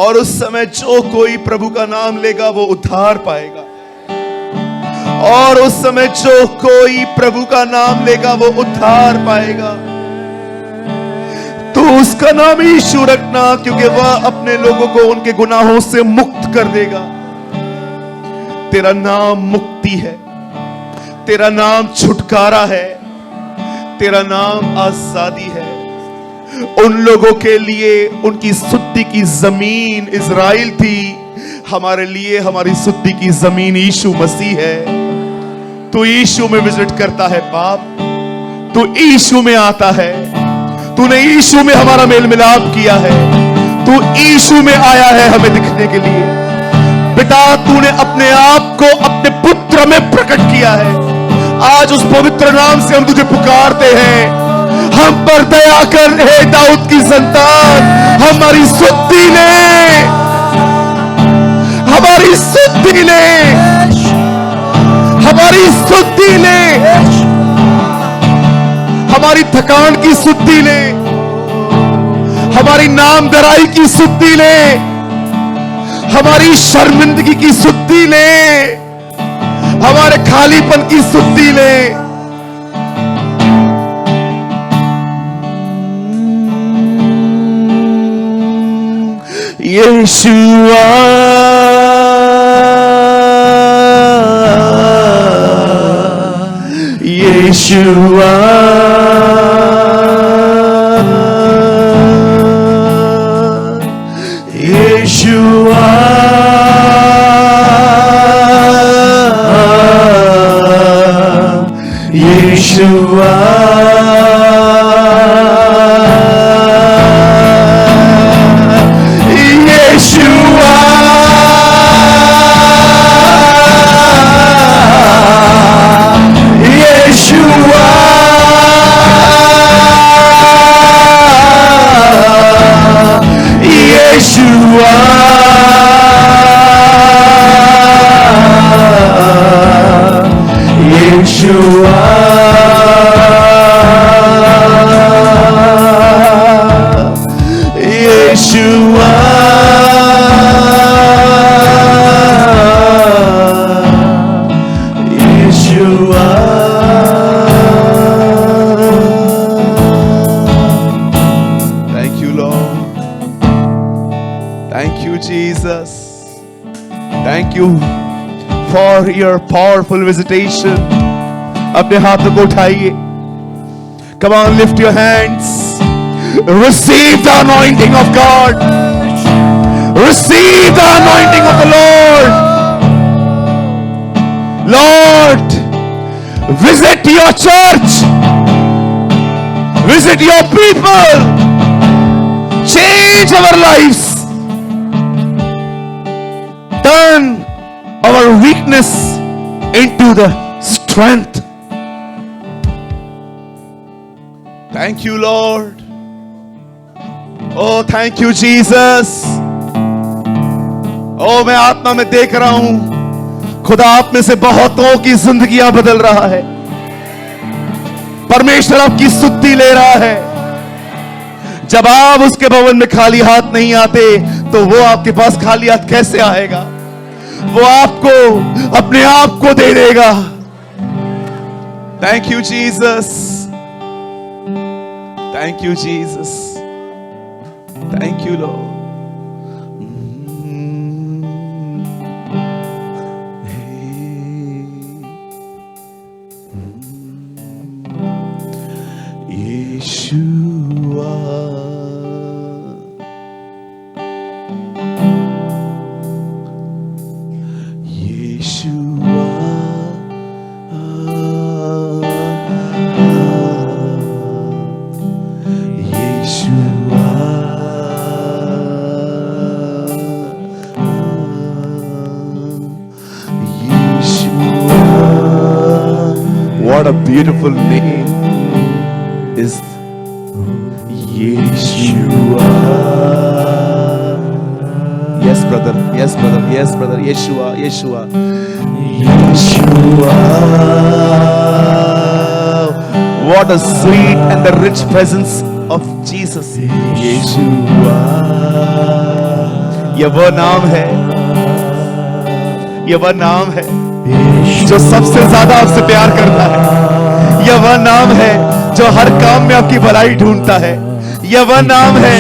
और उस समय जो कोई प्रभु का नाम लेगा वो उद्धार पाएगा। और उस समय जो कोई प्रभु का नाम लेगा वो उद्धार पाएगा। तो उसका नाम यीशु रखना, क्योंकि वह अपने लोगों को उनके गुनाहों से मुक्त कर देगा। तेरा नाम मुक्ति है, तेरा नाम छुटकारा है, तेरा नाम आजादी है। उन लोगों के लिए उनकी सुद्धि की जमीन इज़राइल थी, हमारे लिए हमारी सुद्धि की जमीन यीशु मसीह है। तू यीशु में विजिट करता है बाप, तू यीशु में आता है, तूने यीशु में हमारा मेल मिलाप किया है, तू यीशु में आया है हमें दिखने के लिए। पिता, तूने अपने आप को अपने पुत्र में प्रकट किया है। आज उस पवित्र नाम से हम तुझे पुकारते हैं, हम पर दया कर, हे दाऊद की संतान, हमारी सुद्धि ले, हमारी सुद्धि ले, हमारी सुद्धि ले, हमारी थकान की सुद्धि ले, हमारी नामधराई की सुद्धि ले, हमारी शर्मिंदगी की सुद्धि ले, हमारे खालीपन की सुद्धि ले। Yeshua, Yeshua, Yeshua, Yeshua. Thank you for your powerful visitation. अपने हाथों को उठाइए. Come on, lift your hands. Receive the anointing of God. Receive the anointing of the Lord. Lord, visit your church. Visit your people. Change our lives. Turn our weakness into the strength. Thank you, Lord. Oh, thank you, Jesus. Oh, मैं आत्मा में देख रहा हूं, खुदा आप में से बहुतों की जिंदगियां बदल रहा है. परमेश्वर आपकी स्तुति ले रहा है. जब आप उसके भवन में खाली हाथ नहीं आते, तो वो आपके पास खाली हाथ कैसे आएगा? वो आपको अपने आप को दे देगा. Thank you, Jesus. Thank you, Jesus. Thank you, Lord. यीशुआ यीशुआ What a beautiful name is Yeshua. Yes, brother. Yes, brother. Yes, brother. Yeshua. Yeshua. Yeshua. What a sweet and the rich presence of Jesus. Yeshua. ये वो नाम है, ये वह नाम है जो सबसे ज्यादा आपसे प्यार करता है। यह वह नाम है जो हर काम में आपकी भलाई ढूंढता है। यह वह नाम है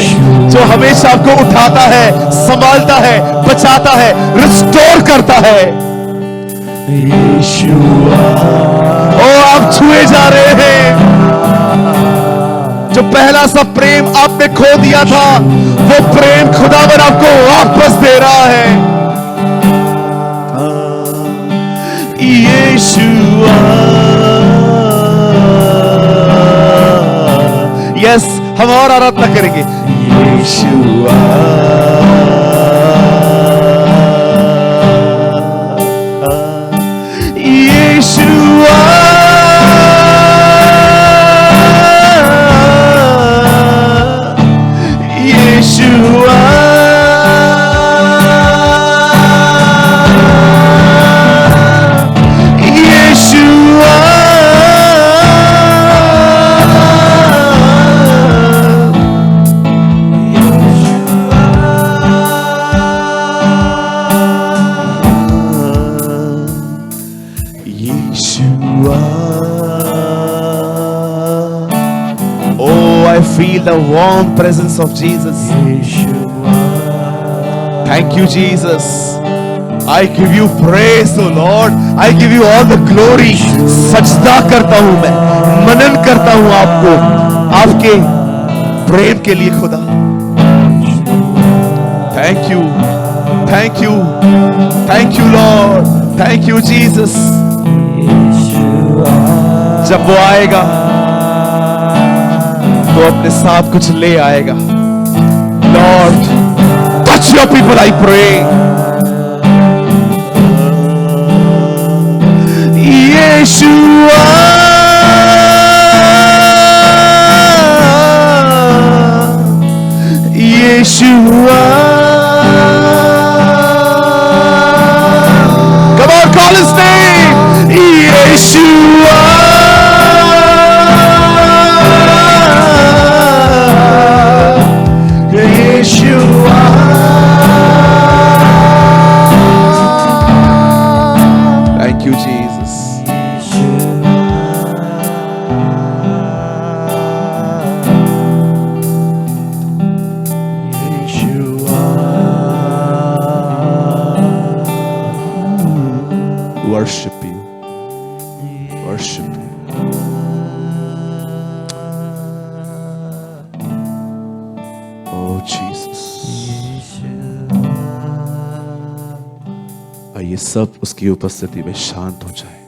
जो हमेशा आपको उठाता है, संभालता है, बचाता है, रिस्टोर करता है। यीशुआ, ओ आप छुए जा रहे हैं। जो पहला सा प्रेम आपने खो दिया था, वो प्रेम खुदावन आपको वापस दे रहा है। Yeshua. Yes, हम और आराधना करेंगे। Yeshua. Yeshua. Yeshua. Feel the warm presence of Jesus. Thank you, Jesus. I give you praise, O Lord. I give you all the glory. सजदा करता हूं मैं, मनन करता हूं आपको, आपके प्रेम के लिए खुदा। Thank you, thank you, thank you, Lord. Thank you, Jesus. जब वो आएगा तो अपने साथ कुछ ले आएगा। Lord, touch your people, I pray. Yeshua, Yeshua. Come on, call his name. Yeshua. Yeshua. Thank you, Jesus. Yeshua. Worship you. Worship you. ये सब उसकी उपस्थिति में शांत हो जाए।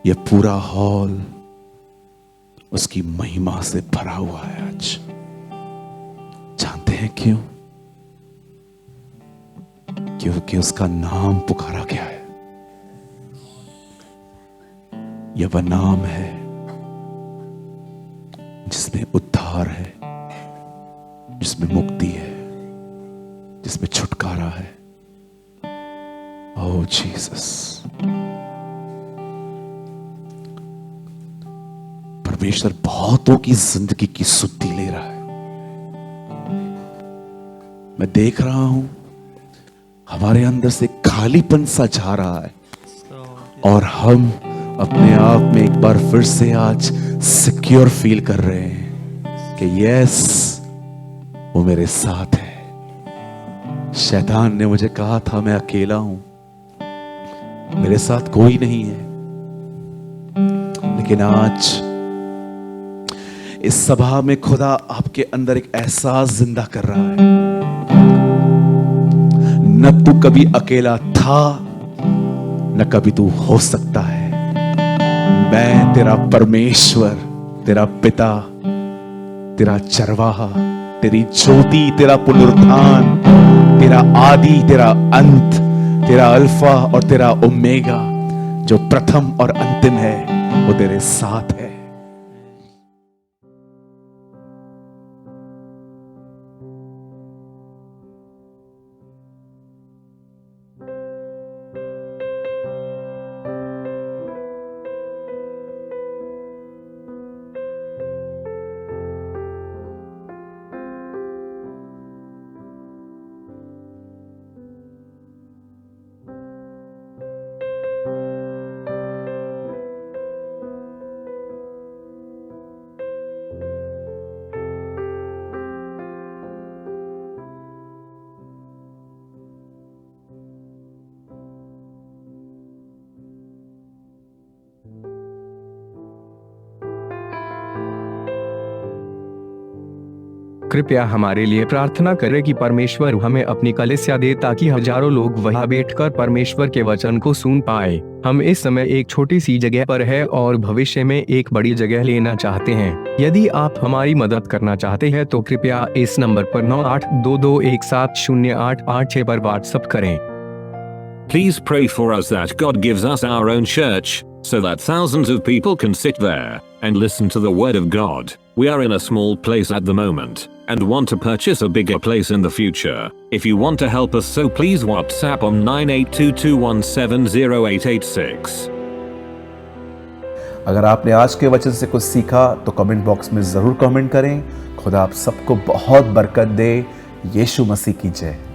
यह पूरा हॉल उसकी महिमा से भरा हुआ है आज। जानते हैं क्यों? क्योंकि उसका नाम पुकारा गया है। यह वह नाम है जिसमें उद्धार है, जिसमें मुक्ति है, जिसमें छुटकारा है। ओह जीसस, परमेश्वर बहुतों की जिंदगी की सुधि ले रहा है। मैं देख रहा हूं हमारे अंदर से खालीपन सा जा रहा है और हम अपने आप में एक बार फिर से आज सिक्योर फील कर रहे हैं कि यस, वो मेरे साथ है। शैतान ने मुझे कहा था मैं अकेला हूं, मेरे साथ कोई नहीं है, लेकिन आज इस सभा में खुदा आपके अंदर एक एहसास जिंदा कर रहा है। न तू कभी अकेला था, न कभी तू हो सकता है। मैं तेरा परमेश्वर, तेरा पिता, तेरा चरवाहा, तेरी ज्योति, तेरा पुनरुत्थान, तेरा आदि, तेरा अंत, तेरा अल्फा और तेरा ओमेगा, जो प्रथम और अंतिम है, वो तेरे साथ है। कृपया हमारे लिए प्रार्थना करें कि परमेश्वर हमें अपनी कलीसिया दे ताकि हजारों लोग वहां बैठकर परमेश्वर के वचन को सुन पाए। हम इस समय एक छोटी सी जगह पर है और भविष्य में एक बड़ी जगह लेना चाहते हैं। यदि आप हमारी मदद करना चाहते हैं तो कृपया इस नंबर पर 9822170886 पर व्हाट्सएप करें। Please pray for us that God gives us our own church, so that thousands of people can sit there and listen to the word of God. We are in a small place at the moment and want to purchase a bigger place in the future. If you want to help us, so please WhatsApp on 9822170886. अगर आपने आज के वचन से कुछ सीखा तो कमेंट बॉक्स में जरूर कमेंट करें। खुदा आप सबको बहुत बरकत दे। यीशु मसीह की जय।